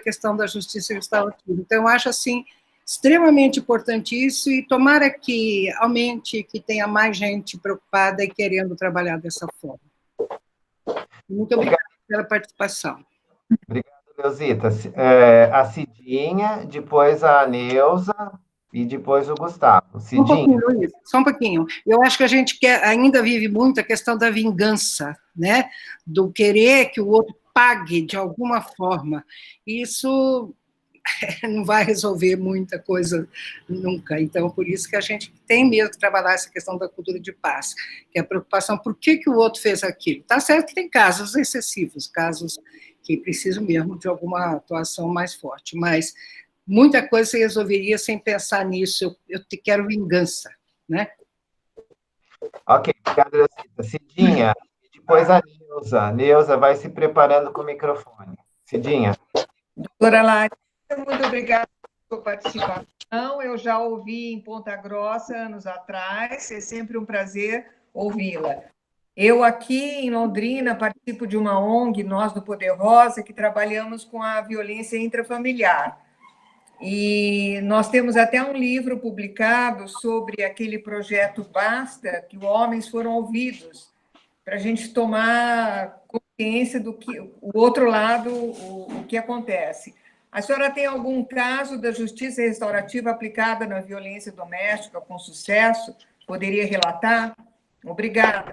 Speaker 3: questão da justiça restaurativa. Então, eu acho, assim, extremamente importante isso, e tomara que aumente, que tenha mais gente preocupada e querendo trabalhar dessa forma. Muito obrigada pela participação.
Speaker 1: Obrigado, Leozita. A Cidinha, depois a Neuza e depois o Gustavo. Cidinha.
Speaker 3: Um pouquinho, Luiz, só um pouquinho. Eu acho que a gente ainda vive muito a questão da vingança, né? Do querer que o outro pague de alguma forma. Isso não vai resolver muita coisa nunca. Então, por isso que a gente tem mesmo que trabalhar essa questão da cultura de paz, que é a preocupação, por que o outro fez aquilo? Está certo que tem casos excessivos, casos que precisam mesmo de alguma atuação mais forte, mas muita coisa se resolveria sem pensar nisso. Eu quero vingança, né?
Speaker 1: Ok, obrigado, Leozita. Cidinha, depois a Neuza. Neuza vai se preparando com o microfone. Cidinha.
Speaker 4: Doutora Larissa, muito obrigada por sua participação. Eu já ouvi em Ponta Grossa anos atrás, é sempre um prazer ouvi-la. Eu aqui em Londrina participo de uma ONG, nós do Poder Rosa, que trabalhamos com a violência intrafamiliar. E nós temos até um livro publicado sobre aquele projeto Basta, que os homens foram ouvidos, para a gente tomar consciência do que o outro lado, o que acontece. A senhora tem algum caso da justiça restaurativa aplicada na violência doméstica com sucesso? Poderia relatar? Obrigada.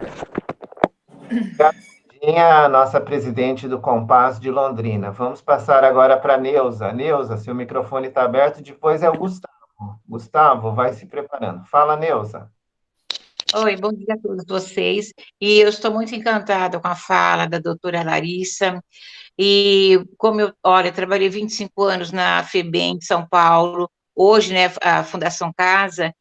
Speaker 1: Cidinha, nossa presidente do Compass de Londrina. Vamos passar agora para a Neuza. Neuza, seu microfone está aberto, depois é o Gustavo. Gustavo, vai se preparando. Fala, Neuza.
Speaker 10: Oi, bom dia a todos vocês. E eu estou muito encantada com a fala da doutora Larissa. E como eu trabalhei 25 anos na FEBEM de São Paulo, hoje, né, a Fundação Casa,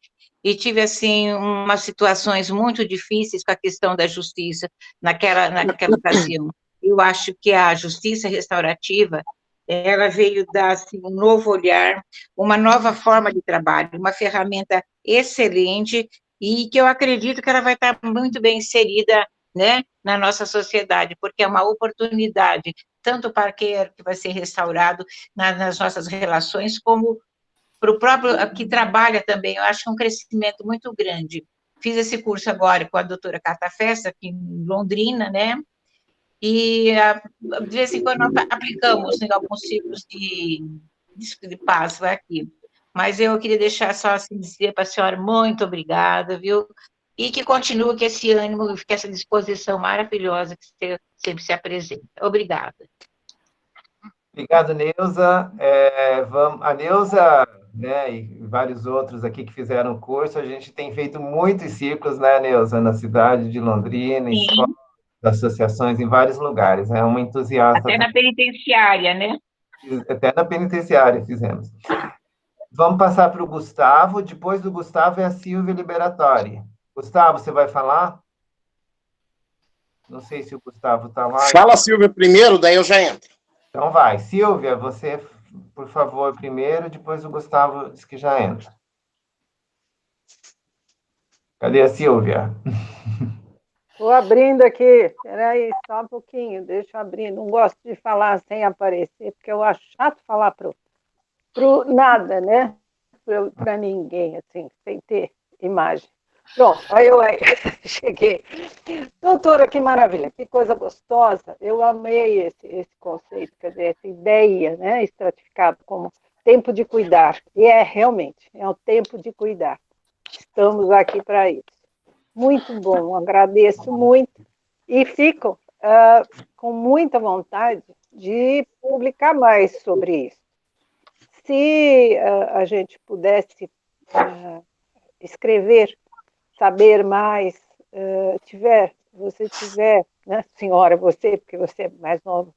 Speaker 10: e tive, assim, umas situações muito difíceis com a questão da justiça naquela ocasião. Eu acho que a justiça restaurativa, ela veio dar, assim, um novo olhar, uma nova forma de trabalho, uma ferramenta excelente, e que eu acredito que ela vai estar muito bem inserida, né, na nossa sociedade, porque é uma oportunidade, tanto para quem vai ser restaurado nas nossas relações, como para o próprio que trabalha também. Eu acho que é um crescimento muito grande. Fiz esse curso agora com a doutora Cata Festa, aqui em Londrina, né, e de vez em quando nós aplicamos em alguns ciclos de paz aqui. Mas eu queria deixar só assim, dizer para a senhora muito obrigada, viu? E que continue com esse ânimo, com essa disposição maravilhosa que você sempre se apresenta. Obrigada.
Speaker 1: Obrigado, Neuza. A Neuza, né, e vários outros aqui que fizeram o curso, a gente tem feito muitos ciclos, né, Neuza, na cidade de Londrina, em escola, associações em vários lugares. É uma entusiasta.
Speaker 10: Até na penitenciária, né?
Speaker 1: Até na penitenciária fizemos. Vamos passar para o Gustavo. Depois do Gustavo é a Silvia Liberatori. Gustavo, você vai falar? Não sei se o Gustavo está lá.
Speaker 11: Fala, Silvia, primeiro, daí eu já entro.
Speaker 1: Então vai. Silvia, você, por favor, primeiro, depois o Gustavo diz que já entra. Cadê a Silvia?
Speaker 12: Estou abrindo aqui. Espera aí, só um pouquinho. Deixa eu abrir. Não gosto de falar sem aparecer, porque eu acho chato falar pro nada, né? Para ninguém, assim, sem ter imagem. Pronto, aí eu cheguei. Doutora, que maravilha, que coisa gostosa. Eu amei esse conceito, quer dizer, essa ideia, né, estratificada como tempo de cuidar. E realmente, é o tempo de cuidar. Estamos aqui para isso. Muito bom, agradeço muito. E fico com muita vontade de publicar mais sobre isso. Se a gente pudesse escrever, saber mais, você tiver, né, senhora, você, porque você é mais nova,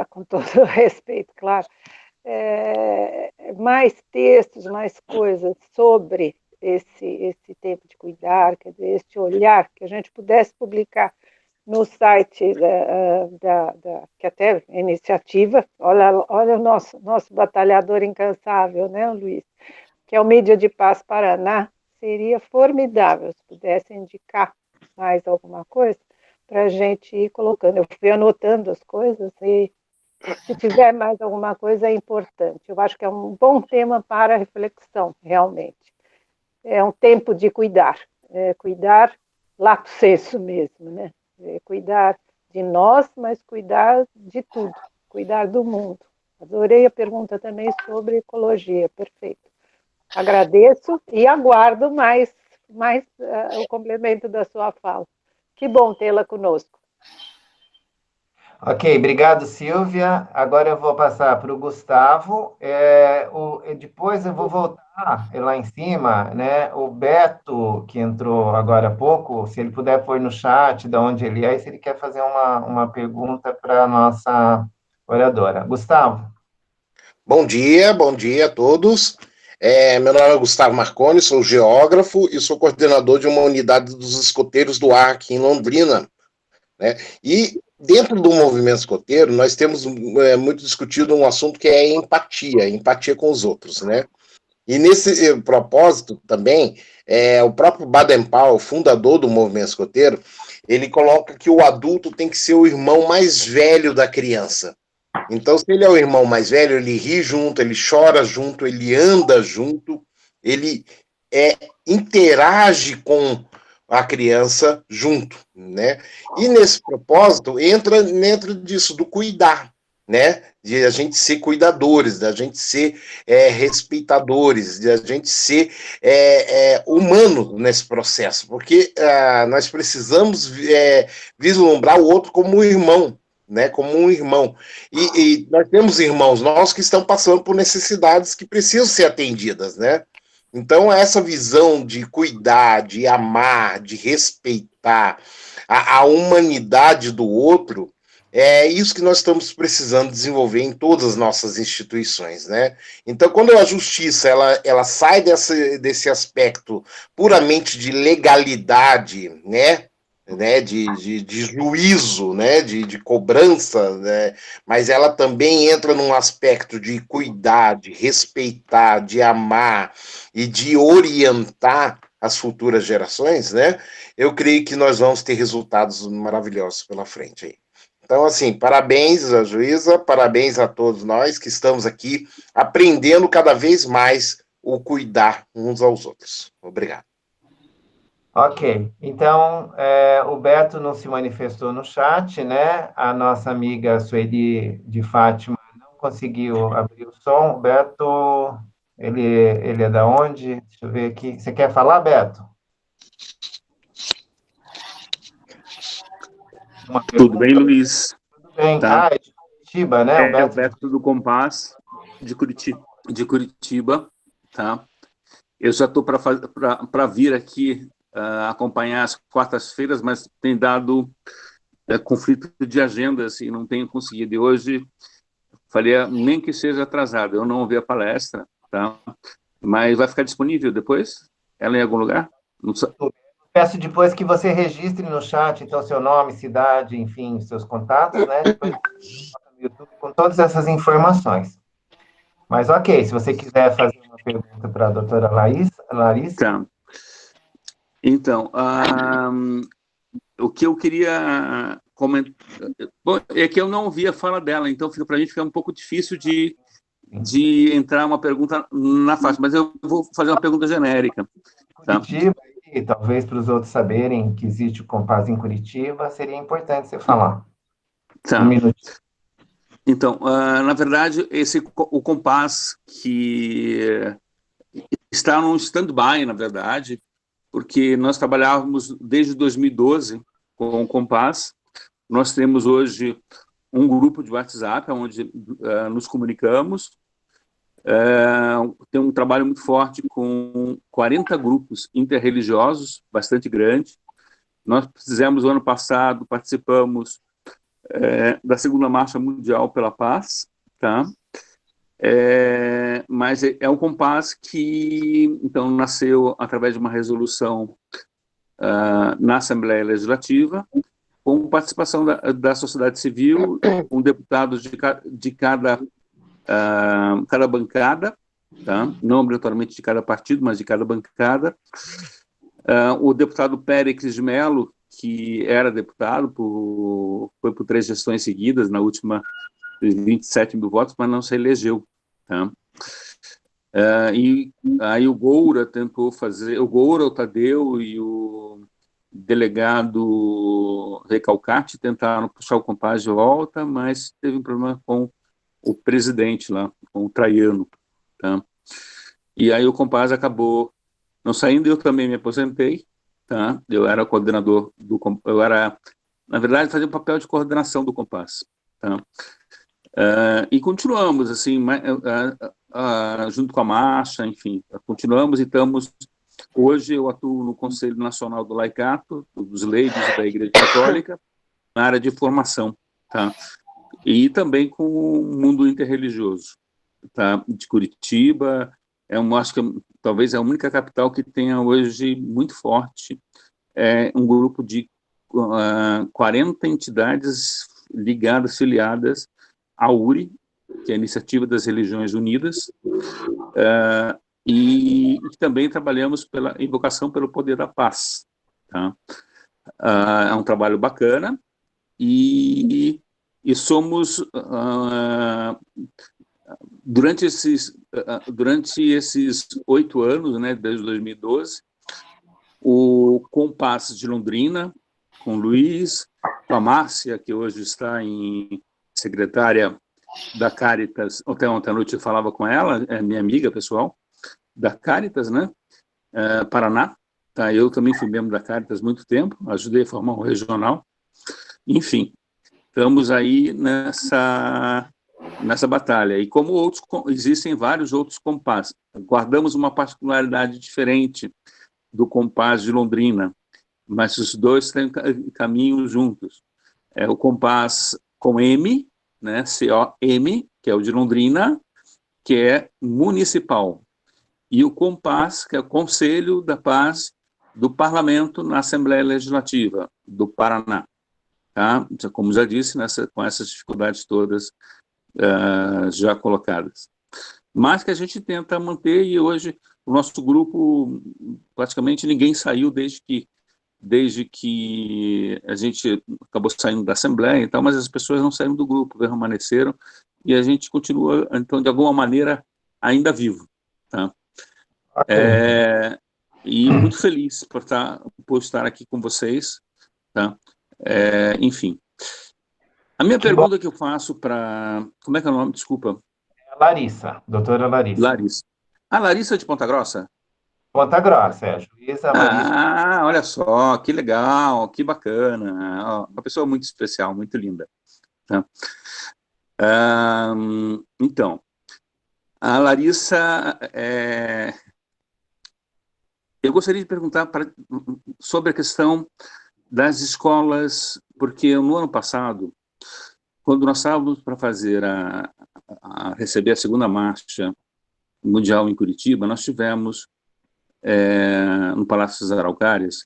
Speaker 12: com todo respeito, claro, mais textos, mais coisas sobre esse tempo de cuidar, quer dizer, esse olhar, que a gente pudesse publicar no site que até é iniciativa, olha o nosso batalhador incansável, né, Luiz, que é o Mídia de Paz Paraná. Seria formidável se pudesse indicar mais alguma coisa para a gente ir colocando. Eu fui anotando as coisas e se tiver mais alguma coisa é importante. Eu acho que é um bom tema para reflexão, realmente. É um tempo de cuidar, cuidar lato sensu mesmo, né? Cuidar de nós, mas cuidar de tudo, cuidar do mundo. Adorei a pergunta também sobre ecologia, perfeito. Agradeço e aguardo mais o complemento da sua fala. Que bom tê-la conosco.
Speaker 1: Ok, obrigado, Silvia. Agora eu vou passar para o Gustavo. Depois eu vou voltar lá em cima, né? O Beto, que entrou agora há pouco, se ele puder pôr no chat de onde ele é, se ele quer fazer uma pergunta para a nossa oradora. Gustavo.
Speaker 11: Bom dia a todos. Meu nome é Gustavo Marconi, sou geógrafo e sou coordenador de uma unidade dos escoteiros do ar aqui em Londrina, né? E dentro do movimento escoteiro, nós temos muito discutido um assunto que é empatia com os outros, né? E nesse propósito também, o próprio Baden-Powell, fundador do movimento escoteiro, ele coloca que o adulto tem que ser o irmão mais velho da criança. Então, se ele é o irmão mais velho, ele ri junto, ele chora junto, ele anda junto, ele interage com a criança junto, né? E nesse propósito, entra dentro disso, do cuidar, né? De a gente ser cuidadores, da gente ser respeitadores, de a gente ser humano nesse processo, porque nós precisamos vislumbrar o outro como um irmão, né, como um irmão. E nós temos irmãos nossos que estão passando por necessidades que precisam ser atendidas, né? Então, essa visão de cuidar, de amar, de respeitar a humanidade do outro, é isso que nós estamos precisando desenvolver em todas as nossas instituições, né? Então, quando a justiça ela sai desse aspecto puramente de legalidade, né, de juízo, né, de cobrança, né, mas ela também entra num aspecto de cuidar, de respeitar, de amar e de orientar as futuras gerações, né, eu creio que nós vamos ter resultados maravilhosos pela frente aí. Então, assim, parabéns à juíza, parabéns a todos nós que estamos aqui aprendendo cada vez mais o cuidar uns aos outros. Obrigado.
Speaker 1: Ok, então, o Beto não se manifestou no chat, né? A nossa amiga Sueli de Fátima não conseguiu abrir o som. Beto, ele é da onde? Deixa eu ver aqui. Você quer falar, Beto?
Speaker 13: Tudo bem, Luiz?
Speaker 1: Tudo bem.
Speaker 13: Tá.
Speaker 1: É de Curitiba, né?
Speaker 13: O Beto do Compass, de Curitiba, tá? Eu já estou para vir aqui acompanhar as quartas-feiras, mas tem dado conflito de agendas e não tenho conseguido. E hoje, faria nem que seja atrasado, eu não ouvi a palestra, tá? Mas vai ficar disponível depois? Ela em algum lugar? Não sei.
Speaker 1: Peço depois que você registre no chat, então, seu nome, cidade, enfim, seus contatos, né? Depois no YouTube com todas essas informações. Mas, ok, se você quiser fazer uma pergunta para a doutora Larissa.
Speaker 13: Tá. Então, o que eu queria comentar... Bom, é que eu não ouvi a fala dela, então para a gente fica um pouco difícil de entrar uma pergunta na faixa, mas eu vou fazer uma pergunta genérica. Tá?
Speaker 1: Curitiba, e talvez para os outros saberem que existe o Compass em Curitiba, seria importante você falar.
Speaker 13: Tá.
Speaker 1: Um minuto.
Speaker 13: Então, na verdade, o Compass que está num stand-by, na verdade, porque nós trabalhávamos desde 2012 com o Compass. Nós temos hoje um grupo de WhatsApp onde nos comunicamos. Tem um trabalho muito forte com 40 grupos interreligiosos, bastante grande. Nós fizemos, o ano passado, participamos da segunda Marcha Mundial pela Paz, tá? Mas é um Compass que, então, nasceu através de uma resolução na Assembleia Legislativa, com participação da sociedade civil, com deputados de cada bancada, tá? Não obrigatoriamente de cada partido, mas de cada bancada. O deputado Péricles de Mello, que era deputado, foi por 3 gestões seguidas, na última 27 mil votos, mas não se elegeu. Tá? E aí o Goura tentou fazer, o Goura, o Tadeu e o delegado Recalcati tentaram puxar o Compass de volta, mas teve um problema com o presidente lá, com o Traiano. Tá? E aí o Compass acabou não saindo, eu também me aposentei. Tá? Eu era coordenador na verdade, fazia o papel de coordenação do Compass. Tá? E continuamos, assim, junto com a marcha, enfim, continuamos e estamos... Hoje eu atuo no Conselho Nacional do Laicato, dos leigos da Igreja Católica, na área de formação, tá? E também com o mundo interreligioso, tá? De Curitiba, acho que talvez é a única capital que tenha hoje muito forte um grupo de 40 entidades ligadas, filiadas à URI, que é a Iniciativa das Religiões Unidas, e também trabalhamos pela invocação pelo poder da paz. Tá? É um trabalho bacana, e somos, durante esses 8 anos, né, desde 2012, o Compass de Londrina, com o Luiz, com a Márcia, que hoje está em secretária da Caritas. Ontem à noite eu falava com ela, é minha amiga pessoal, da Caritas, né? Paraná. Tá? Eu também fui membro da Caritas há muito tempo, ajudei a formar um regional. Enfim, estamos aí nessa batalha. E como existem vários outros Compass, guardamos uma particularidade diferente do Compass de Londrina, mas os dois têm caminhos juntos. É o Compass com M, né, COM, que é o de Londrina, que é municipal, e o Compass, que é o Conselho da Paz do Parlamento na Assembleia Legislativa do Paraná. Tá? Como já disse, com essas dificuldades todas já colocadas. Mas que a gente tenta manter, e hoje o nosso grupo, praticamente ninguém saiu desde que a gente acabou saindo da Assembleia e tal, mas as pessoas não saíram do grupo, permaneceram, e a gente continua, então, de alguma maneira, ainda vivo. Tá? E muito feliz por estar aqui com vocês. Tá? Enfim. A minha pergunta que eu faço para... Como é que é o nome? Desculpa.
Speaker 1: Larissa, doutora Larissa.
Speaker 13: Larissa. A Larissa de Ponta Grossa?
Speaker 1: Ponta Grossa, juíza Larissa.
Speaker 13: Olha só, que legal, que bacana. Uma pessoa muito especial, muito linda. Tá? Então, a Larissa, eu gostaria de perguntar sobre a questão das escolas, porque no ano passado, quando nós estávamos para fazer receber a segunda marcha mundial em Curitiba, nós tivemos no Palácio das Araucárias,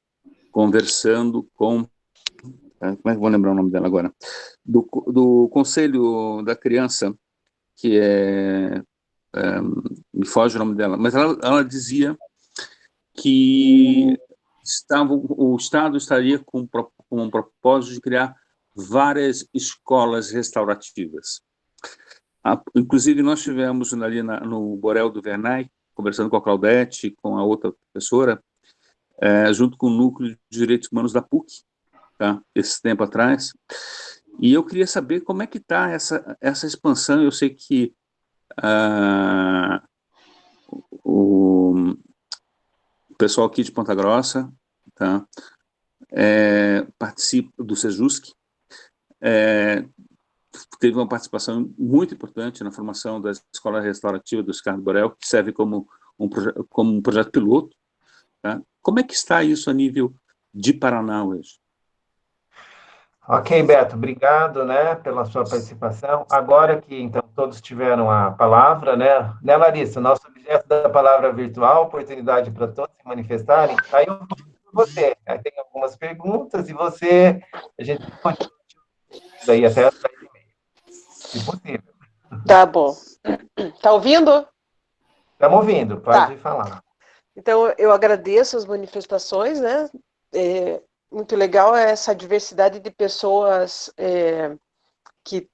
Speaker 13: conversando com, como é que vou lembrar o nome dela agora, do Conselho da Criança, que me foge o nome dela, mas ela dizia que o Estado estaria com um propósito de criar várias escolas restaurativas. Inclusive, nós tivemos ali no Borel do Vernay, conversando com a Claudete, com a outra professora, junto com o Núcleo de Direitos Humanos da PUC, tá? Esse tempo atrás, e eu queria saber como é que está essa expansão. Eu sei que o pessoal aqui de Ponta Grossa, tá? Participa do SEJUSC, teve uma participação muito importante na formação da Escola Restaurativa do Ricardo Borel, que serve como um projeto piloto, tá? Como é que está isso a nível de Paraná hoje?
Speaker 1: Ok, Beto, obrigado, né, pela sua participação. Agora que, então, todos tiveram a palavra, né, Larissa, nosso objeto da palavra virtual, oportunidade para todos se manifestarem, aí eu vou com você, aí tem algumas perguntas, e a gente continua daí até as 10h30, se possível.
Speaker 2: Tá bom. Tá ouvindo?
Speaker 1: Estamos ouvindo, pode falar.
Speaker 2: Então, eu agradeço as manifestações, né, muito legal essa diversidade de pessoas que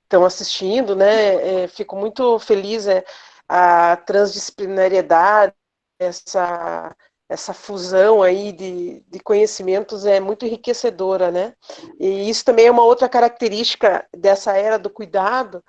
Speaker 2: estão assistindo, né? Fico muito feliz a transdisciplinariedade, essa fusão aí de conhecimentos é muito enriquecedora, né? E isso também é uma outra característica dessa era do cuidado,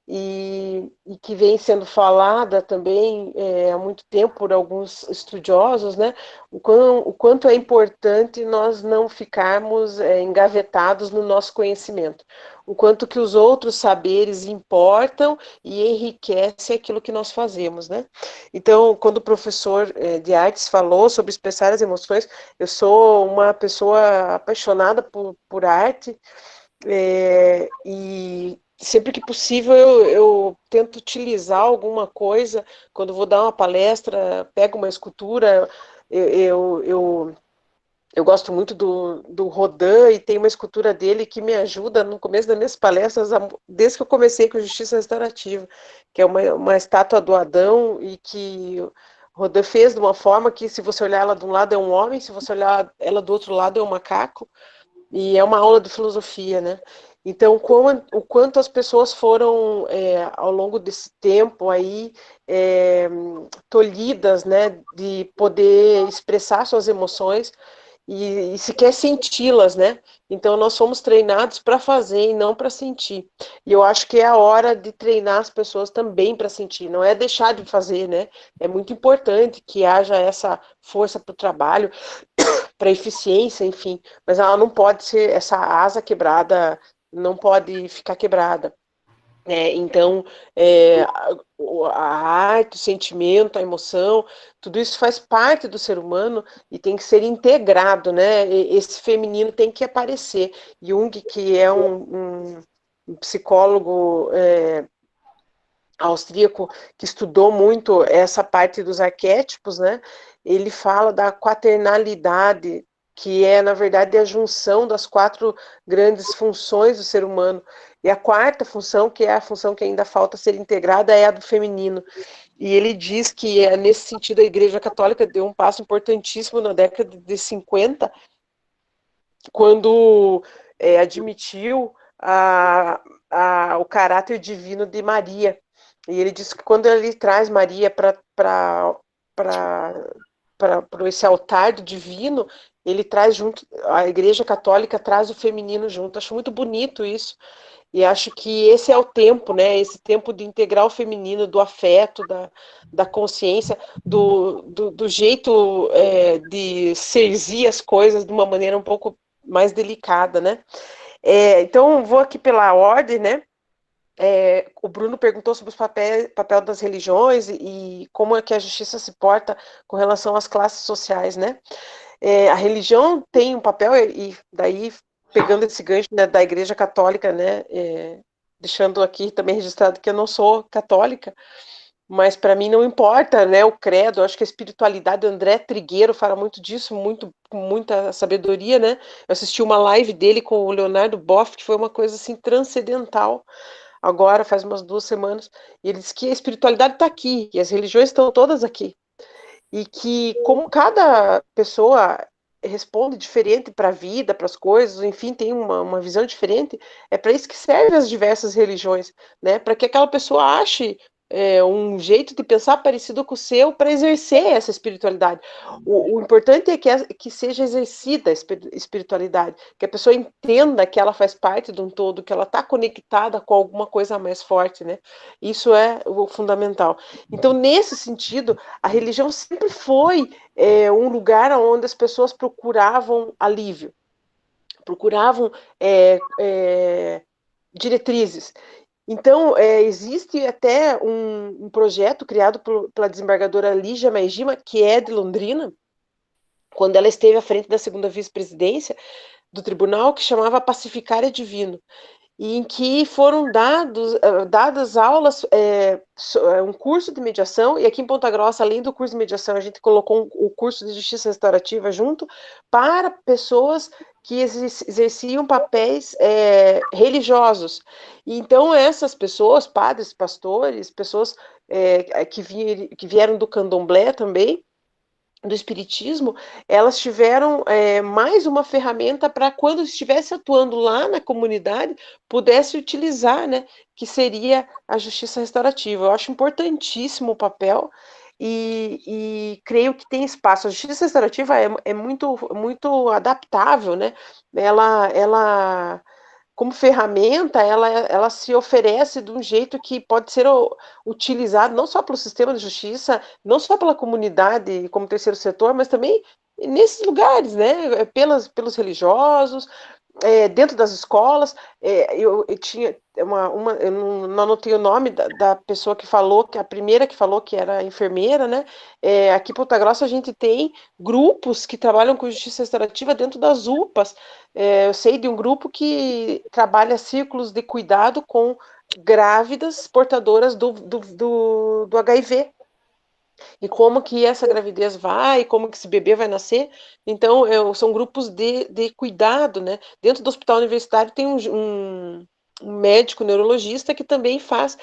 Speaker 2: e que vem sendo falada também há muito tempo por alguns estudiosos, né? O quanto é importante nós não ficarmos engavetados no nosso conhecimento, o quanto que os outros saberes importam e enriquecem aquilo que nós fazemos, né? Então, quando o professor de artes falou sobre expressar as emoções, eu sou uma pessoa apaixonada por arte, e sempre que possível eu tento utilizar alguma coisa. Quando vou dar uma palestra, pego uma escultura. Eu gosto muito do Rodin, e tem uma escultura dele que me ajuda no começo das minhas palestras, desde que eu comecei com Justiça Restaurativa, que é uma estátua do Adão, e que Rodin fez de uma forma que, se você olhar ela de um lado é um homem, se você olhar ela do outro lado é um macaco, e é uma aula de filosofia, né? Então, o quanto as pessoas foram, ao longo desse tempo aí, tolhidas, né, de poder expressar suas emoções e sequer senti-las, né? Então, nós somos treinados para fazer e não para sentir. E eu acho que é a hora de treinar as pessoas também para sentir, não é deixar de fazer, né? É muito importante que haja essa força para o trabalho, para eficiência, enfim, mas ela não pode ser, essa asa quebrada não pode ficar quebrada. Então, a arte, o sentimento, a emoção, tudo isso faz parte do ser humano e tem que ser integrado, né? Esse feminino tem que aparecer. Jung, que é um psicólogo austríaco que estudou muito essa parte dos arquétipos, né? Ele fala da quaternalidade, que é, na verdade, a junção das 4 grandes funções do ser humano. E a quarta função, que é a função que ainda falta ser integrada, é a do feminino. E ele diz que, nesse sentido, a Igreja Católica deu um passo importantíssimo na década de 50, quando admitiu o caráter divino de Maria. E ele diz que quando ele traz Maria para esse altar do divino, ele traz junto, a Igreja Católica traz o feminino junto. Acho muito bonito isso, e acho que esse é o tempo, né? Esse tempo de integrar o feminino, do afeto, da consciência, do jeito de serzir as coisas de uma maneira um pouco mais delicada, né? Então, vou aqui pela ordem, né? O Bruno perguntou sobre o papel das religiões e como é que a justiça se porta com relação às classes sociais, né? a religião tem um papel, e daí, pegando esse gancho, né, da Igreja Católica, né, deixando aqui também registrado que eu não sou católica, mas para mim não importa, né, o credo. Eu acho que a espiritualidade, o André Trigueiro fala muito disso, com muita sabedoria, né? Eu assisti uma live dele com o Leonardo Boff, que foi uma coisa assim transcendental, agora faz umas 2 semanas, e ele disse que a espiritualidade está aqui, e as religiões estão todas aqui, e que como cada pessoa responde diferente para a vida, para as coisas, enfim, tem uma visão diferente, é para isso que servem as diversas religiões, né? Para que aquela pessoa ache um jeito de pensar parecido com o seu para exercer essa espiritualidade. O importante é que seja exercida a espiritualidade, que a pessoa entenda que ela faz parte de um todo, que ela está conectada com alguma coisa mais forte, né? Isso é o fundamental. Então, nesse sentido, a religião sempre foi um lugar onde as pessoas procuravam alívio, procuravam diretrizes. Então, existe até um projeto criado pela desembargadora Lígia Maegima, que é de Londrina, quando ela esteve à frente da 2ª vice-presidência do tribunal, que chamava Pacificária Divino, e em que foram dadas aulas, um curso de mediação, e aqui em Ponta Grossa, além do curso de mediação, a gente colocou o curso de justiça restaurativa junto, para pessoas que exerciam papéis religiosos. E então, essas pessoas, padres, pastores, pessoas que vieram do candomblé também, do espiritismo, elas tiveram mais uma ferramenta para, quando estivesse atuando lá na comunidade, pudesse utilizar, né, que seria a justiça restaurativa. Eu acho importantíssimo o papel, e creio que tem espaço. A justiça restaurativa é muito adaptável, né? Ela como ferramenta, ela se oferece de um jeito que pode ser utilizado não só pelo sistema de justiça, não só pela comunidade como terceiro setor, mas também nesses lugares, né, pelos religiosos, dentro das escolas. Eu tinha eu não anotei o nome da pessoa que falou, que a primeira que falou que era enfermeira, né? Aqui em Ponta Grossa a gente tem grupos que trabalham com justiça restaurativa dentro das UPAs. Eu sei de um grupo que trabalha círculos de cuidado com grávidas portadoras do HIV. E como que essa gravidez vai, como que esse bebê vai nascer. Então, são grupos de cuidado, né? Dentro do hospital universitário tem um médico neurologista que também faz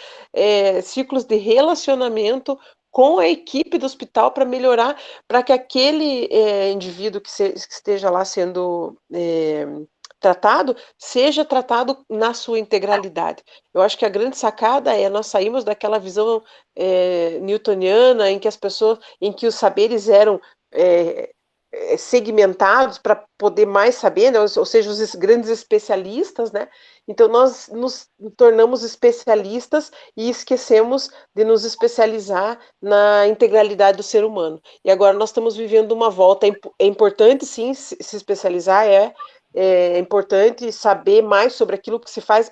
Speaker 2: ciclos de relacionamento com a equipe do hospital para melhorar, para que aquele indivíduo que esteja lá sendo tratado, seja tratado na sua integralidade. Eu acho que a grande sacada nós saímos daquela visão newtoniana em que os saberes eram segmentados para poder mais saber, né? Ou seja, os grandes especialistas, né? Então nós nos tornamos especialistas e esquecemos de nos especializar na integralidade do ser humano. E agora nós estamos vivendo uma volta. É importante sim se especializar, é importante saber mais sobre aquilo que se faz,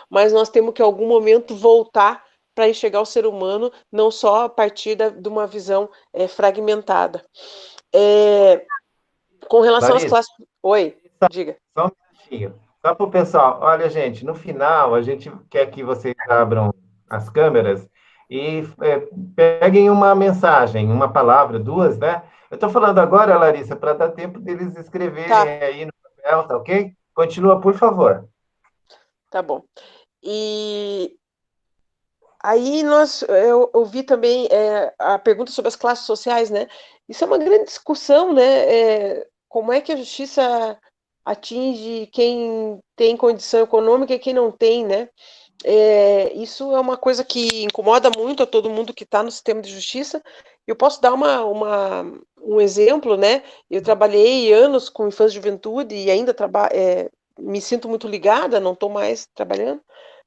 Speaker 2: mas nós temos que, em algum momento, voltar para enxergar o ser humano, não só a partir de uma visão fragmentada. Com relação às classes... Oi, diga.
Speaker 1: Só um minutinho. Só para o pessoal, olha, gente, no final, a gente quer que vocês abram as câmeras e peguem uma mensagem, uma palavra, 2, né? Eu estou falando agora, Larissa, para dar tempo deles escreverem aí no papel, tá ok? Continua, por favor.
Speaker 2: Tá bom. E aí eu ouvi também a pergunta sobre as classes sociais, né? Isso é uma grande discussão, né? Como é que a justiça atinge quem tem condição econômica e quem não tem, né? Isso é uma coisa que incomoda muito a todo mundo que está no sistema de justiça. Eu posso dar um exemplo, né? Eu trabalhei anos com infância e juventude e ainda me sinto muito ligada, não estou mais trabalhando,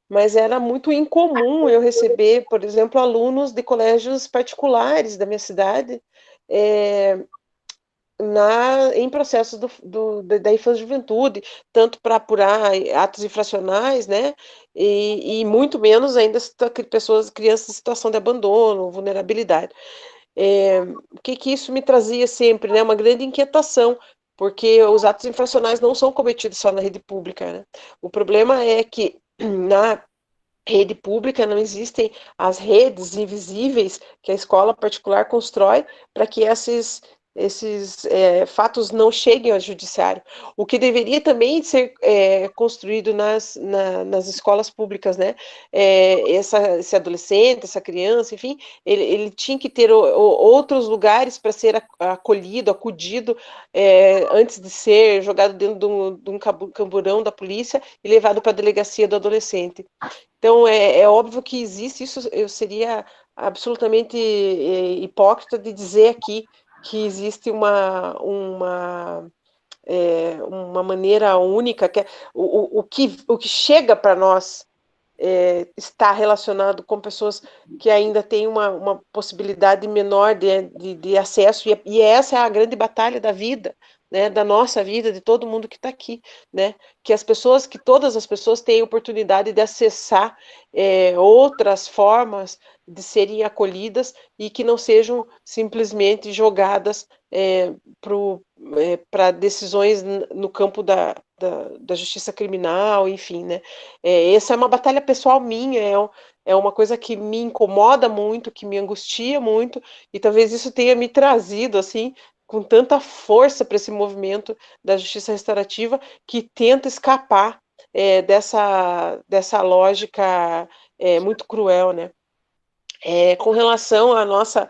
Speaker 2: mas era muito incomum eu receber, por exemplo, alunos de colégios particulares da minha cidade em processos da infância e juventude, tanto para apurar atos infracionais, né, e muito menos ainda crianças em situação de abandono, vulnerabilidade. o que isso me trazia sempre, né? Uma grande inquietação, porque os atos infracionais não são cometidos só na rede pública, né? O problema é que na rede pública não existem as redes invisíveis que a escola particular constrói para que esses fatos não cheguem ao judiciário. O que deveria também ser construído nas escolas públicas, né? Esse adolescente, essa criança, enfim, ele tinha que ter outros lugares para ser acolhido, acudido, antes de ser jogado dentro de um camburão da polícia e levado para a delegacia do adolescente. Então, é óbvio que existe isso, eu seria absolutamente hipócrita de dizer aqui que existe uma maneira única, que o que chega para nós está relacionado com pessoas que ainda têm uma possibilidade menor de acesso, e essa é a grande batalha da vida, né, da nossa vida, de todo mundo que está aqui, né, que todas as pessoas tenham oportunidade de acessar outras formas de serem acolhidas e que não sejam simplesmente jogadas para decisões no campo da justiça criminal, enfim, né. Essa é uma batalha pessoal minha, é uma coisa que me incomoda muito, que me angustia muito, e talvez isso tenha me trazido, assim, com tanta força para esse movimento da justiça restaurativa, que tenta escapar dessa lógica muito cruel, né. Com relação à nossa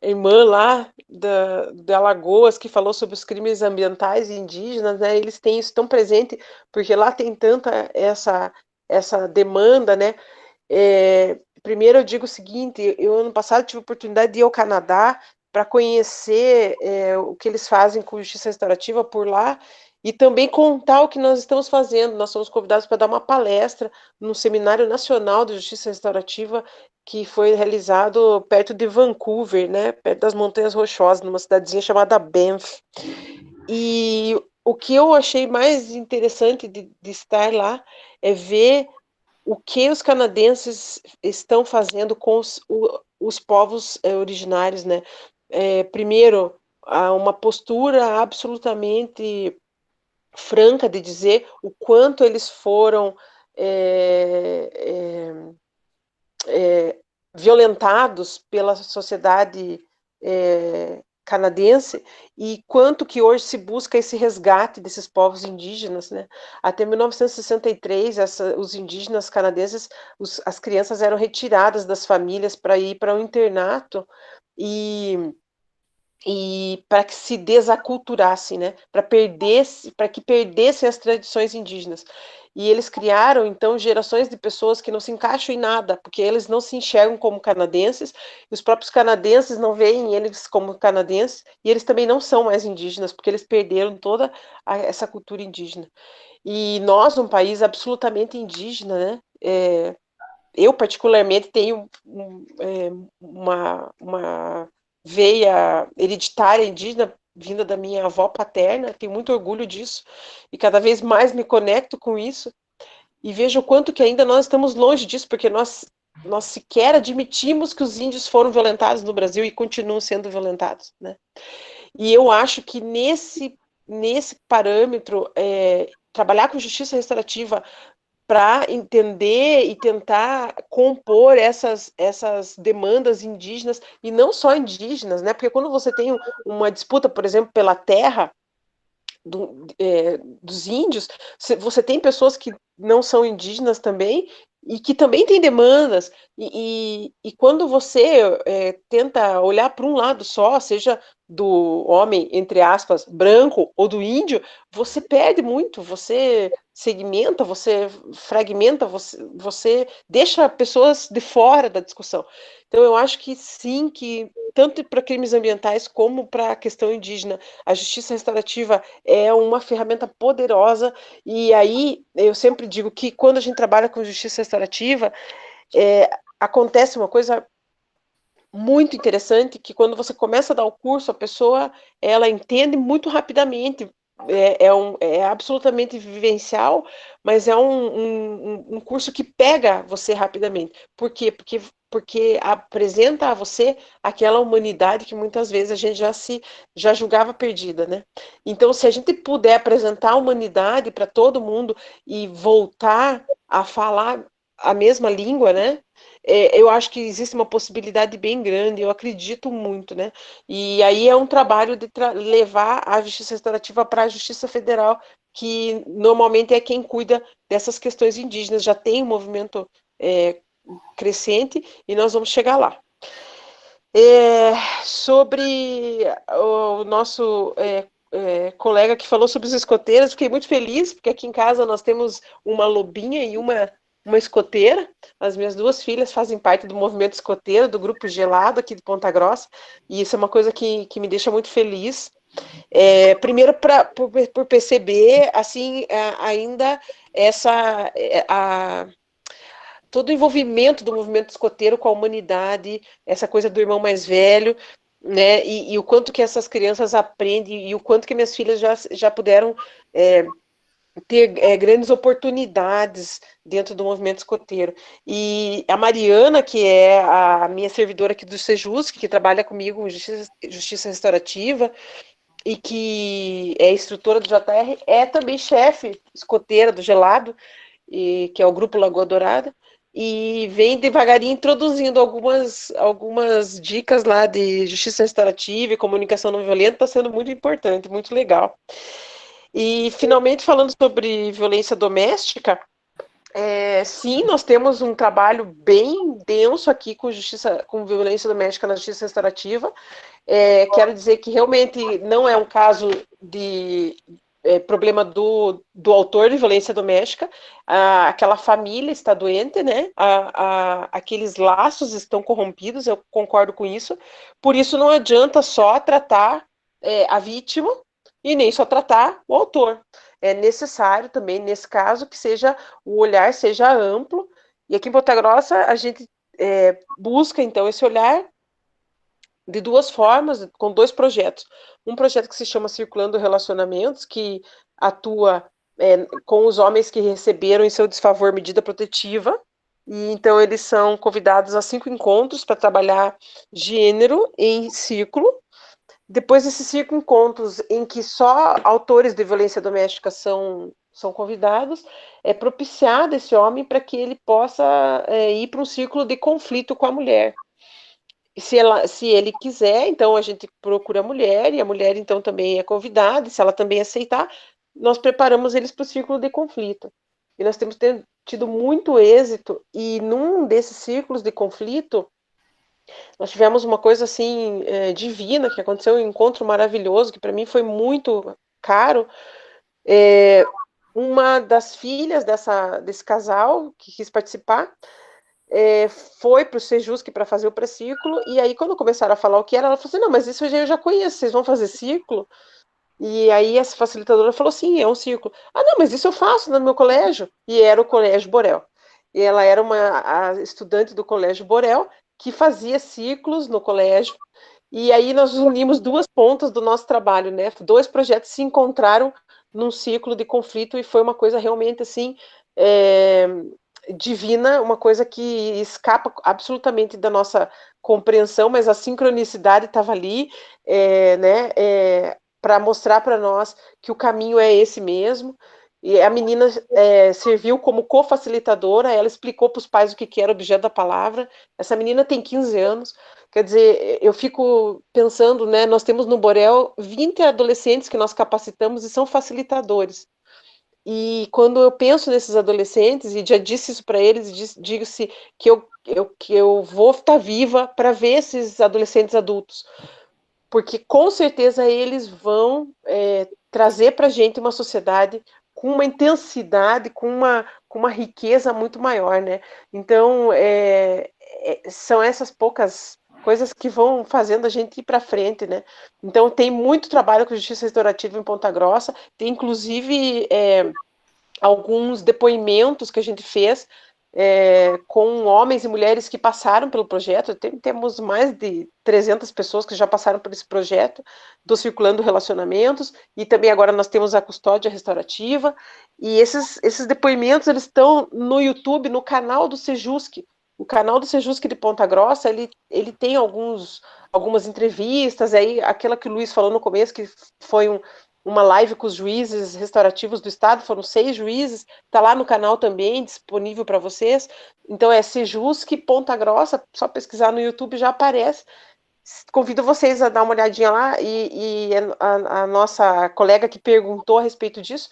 Speaker 2: irmã lá de Alagoas, que falou sobre os crimes ambientais e indígenas, né, eles têm isso tão presente, porque lá tem tanta essa demanda, né. Primeiro eu digo o seguinte, eu ano passado tive a oportunidade de ir ao Canadá para conhecer o que eles fazem com justiça restaurativa por lá, e também contar o que nós estamos fazendo. Nós somos convidados para dar uma palestra no Seminário Nacional de Justiça Restaurativa, que foi realizado perto de Vancouver, né, perto das Montanhas Rochosas, numa cidadezinha chamada Banff. E o que eu achei mais interessante de estar lá é ver o que os canadenses estão fazendo com os povos originários, né. Primeiro, há uma postura absolutamente franca de dizer o quanto eles foram violentados pela sociedade canadense, e quanto que hoje se busca esse resgate desses povos indígenas, né? Até 1963, os indígenas canadenses, as crianças eram retiradas das famílias para ir para um internato, e para que se desaculturassem, né, para que perdessem as tradições indígenas. E eles criaram, então, gerações de pessoas que não se encaixam em nada, porque eles não se enxergam como canadenses, e os próprios canadenses não veem eles como canadenses, e eles também não são mais indígenas, porque eles perderam toda essa cultura indígena. E nós, um país absolutamente indígena, né, eu particularmente tenho uma veia hereditária indígena vinda da minha avó paterna, tenho muito orgulho disso, e cada vez mais me conecto com isso, e vejo o quanto que ainda nós estamos longe disso, porque nós sequer admitimos que os índios foram violentados no Brasil e continuam sendo violentados, né? E eu acho que nesse parâmetro, trabalhar com justiça restaurativa para entender e tentar compor essas demandas indígenas, e não só indígenas, né? Porque quando você tem uma disputa, por exemplo, pela terra dos índios, você tem pessoas que não são indígenas também, e que também têm demandas, e quando você tenta olhar para um lado só, seja do homem, entre aspas, branco, ou do índio, você perde muito, você segmenta, você fragmenta, você deixa pessoas de fora da discussão. Então, eu acho que sim, que tanto para crimes ambientais como para a questão indígena, a justiça restaurativa é uma ferramenta poderosa, e aí eu sempre digo que quando a gente trabalha com justiça restaurativa, acontece uma coisa muito interessante, que quando você começa a dar o curso, a pessoa, ela entende muito rapidamente, é absolutamente vivencial, mas é um curso que pega você rapidamente. Por quê? Porque porque apresenta a você aquela humanidade que muitas vezes a gente já julgava perdida, né? Então, se a gente puder apresentar a humanidade para todo mundo e voltar a falar a mesma língua, né? Eu acho que existe uma possibilidade bem grande, eu acredito muito, né? E aí é um trabalho de levar a justiça restaurativa para a Justiça Federal, que normalmente é quem cuida dessas questões indígenas, já tem um movimento crescente e nós vamos chegar lá. Sobre o nosso colega que falou sobre os escoteiros, fiquei muito feliz, porque aqui em casa nós temos uma lobinha e uma escoteira. As minhas duas filhas fazem parte do movimento escoteiro, do Grupo Gelado aqui de Ponta Grossa, e isso é uma coisa que me deixa muito feliz. Primeiro, por perceber, assim, ainda todo o envolvimento do movimento escoteiro com a humanidade, essa coisa do irmão mais velho, né, e o quanto que essas crianças aprendem, e o quanto que minhas filhas já puderam ter grandes oportunidades dentro do movimento escoteiro. E a Mariana, que é a minha servidora aqui do Sejusc, que trabalha comigo em justiça restaurativa, e que é instrutora do JR, é também chefe escoteira do Gelado, que é o Grupo Lagoa Dourada, e vem devagarinho introduzindo algumas dicas lá de justiça restaurativa e comunicação não violenta, está sendo muito importante, muito legal. E, finalmente, falando sobre violência doméstica, sim, nós temos um trabalho bem denso aqui com violência doméstica na justiça restaurativa. Quero dizer que realmente não é um caso de problema do autor de violência doméstica, aquela família está doente, né? Aqueles laços estão corrompidos, eu concordo com isso. Por isso não adianta só tratar a vítima e nem só tratar o autor. É necessário também, nesse caso, que o olhar seja amplo, e aqui em Ponta Grossa a gente busca, então, esse olhar de duas formas, com 2 projetos. Um projeto que se chama Circulando Relacionamentos, que atua com os homens que receberam em seu desfavor medida protetiva, e então eles são convidados a 5 encontros para trabalhar gênero em círculo. Depois desses 5 encontros em que só autores de violência doméstica são convidados, é propiciado esse homem para que ele possa ir para um círculo de conflito com a mulher. Se ele quiser, então a gente procura a mulher, e a mulher então também é convidada, e se ela também aceitar, nós preparamos eles para o círculo de conflito. E nós temos tido muito êxito, e num desses círculos de conflito, nós tivemos uma coisa assim divina, que aconteceu, um encontro maravilhoso, que para mim foi muito caro. Uma das filhas desse casal, que quis participar, foi para o Sejusc para fazer o pré-círculo, e aí quando começaram a falar o que era, ela falou assim, não, mas isso eu já conheço, vocês vão fazer círculo? E aí essa facilitadora falou, sim, é um círculo. Ah, não, mas isso eu faço no meu colégio. E era o Colégio Borel. E ela era a estudante do Colégio Borel, que fazia círculos no colégio, e aí nós unimos 2 pontas do nosso trabalho, né? 2 projetos se encontraram num círculo de conflito, e foi uma coisa realmente, assim, divina, uma coisa que escapa absolutamente da nossa compreensão, mas a sincronicidade estava ali, né, para mostrar para nós que o caminho é esse mesmo. E a menina serviu como co-facilitadora, ela explicou para os pais o que era objeto da palavra. Essa menina tem 15 anos, quer dizer, eu fico pensando, né, nós temos no Borel 20 adolescentes que nós capacitamos e são facilitadores. E quando eu penso nesses adolescentes, e já disse isso para eles, digo-se que eu vou estar viva para ver esses adolescentes adultos, porque com certeza eles vão trazer para a gente uma sociedade com uma intensidade, com uma riqueza muito maior, né? Então, são essas poucas coisas que vão fazendo a gente ir para frente, né? Então, tem muito trabalho com justiça restaurativa em Ponta Grossa, tem inclusive alguns depoimentos que a gente fez com homens e mulheres que passaram pelo projeto. Temos mais de 300 pessoas que já passaram por esse projeto do Circulando Relacionamentos, e também agora nós temos a Custódia Restaurativa, e esses depoimentos eles estão no YouTube, no canal do Sejusc. o canal do Sejusc de Ponta Grossa, ele tem algumas entrevistas, aí aquela que o Luiz falou no começo, que foi uma live com os juízes restaurativos do estado, foram 6 juízes, está lá no canal também, disponível para vocês. Então é Sejusc Ponta Grossa, só pesquisar no YouTube já aparece. Convido vocês a dar uma olhadinha lá, e a nossa colega que perguntou a respeito disso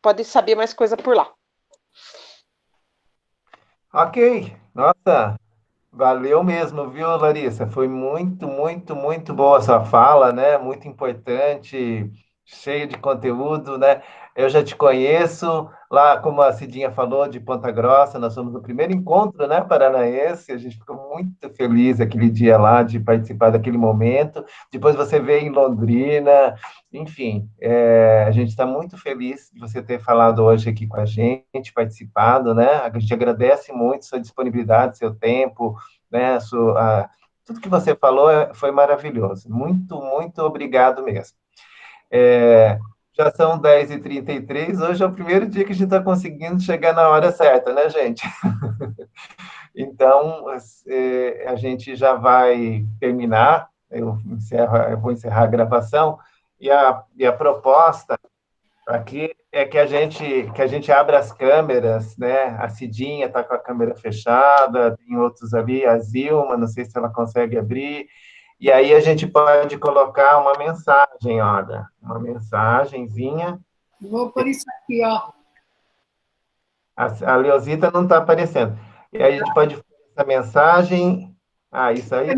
Speaker 2: pode saber mais coisa por lá.
Speaker 1: Ok, nossa, valeu mesmo, viu, Larissa? Foi muito, muito, muito boa a sua fala, né? Muito importante, cheio de conteúdo, né? Eu já te conheço, lá, como a Cidinha falou, de Ponta Grossa, nós fomos no primeiro encontro, né, paranaense, a gente ficou muito feliz aquele dia lá, de participar daquele momento. Depois você veio em Londrina, enfim, a gente está muito feliz de você ter falado hoje aqui com a gente, participado, né? A gente agradece muito sua disponibilidade, seu tempo, né? Tudo que você falou foi maravilhoso. Muito, muito obrigado mesmo. Já são 10h33, hoje é o primeiro dia que a gente está conseguindo chegar na hora certa, né, gente? Então, a gente já vai terminar, eu vou encerrar a gravação, e a proposta aqui é que a gente abra as câmeras, né? A Cidinha está com a câmera fechada, tem outros ali, a Zilma, não sei se ela consegue abrir, e aí a gente pode colocar uma mensagem, olha, uma mensagenzinha.
Speaker 3: Vou por isso aqui, ó.
Speaker 1: A Leozita não está aparecendo. E aí a gente pode fazer essa mensagem. Isso aí.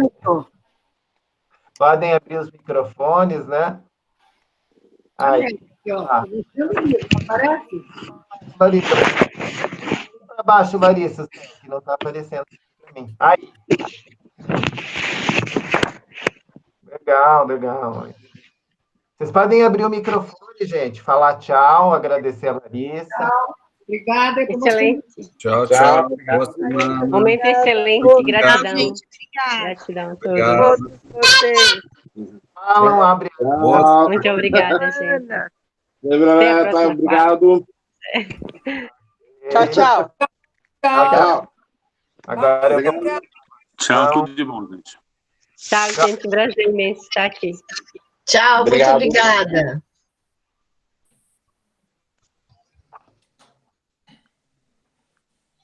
Speaker 1: Podem abrir os microfones, né? Aí.
Speaker 3: Aqui, ó. Aparece?
Speaker 1: Larissa, para baixo, Larissa, que não está aparecendo para mim. Aí. Legal, legal. Vocês podem abrir o microfone, gente, falar tchau, agradecer a Larissa.
Speaker 3: Tchau. Obrigada.
Speaker 8: Excelente.
Speaker 9: Tchau, tchau. Boa
Speaker 8: semana. Momento excelente. Gratidão.
Speaker 10: Gente,
Speaker 8: Gratidão a
Speaker 9: Obrigado.
Speaker 8: todos vocês.
Speaker 1: Não, abre.
Speaker 8: Muito obrigada, gente.
Speaker 11: Obrigado.
Speaker 2: Tchau, tchau.
Speaker 11: Tchau.
Speaker 1: Agora
Speaker 13: Tchau, tudo de bom, gente.
Speaker 8: Tchau, gente. Prazer imenso estar aqui.
Speaker 7: Tchau, muito
Speaker 11: Obrigado.
Speaker 7: obrigada.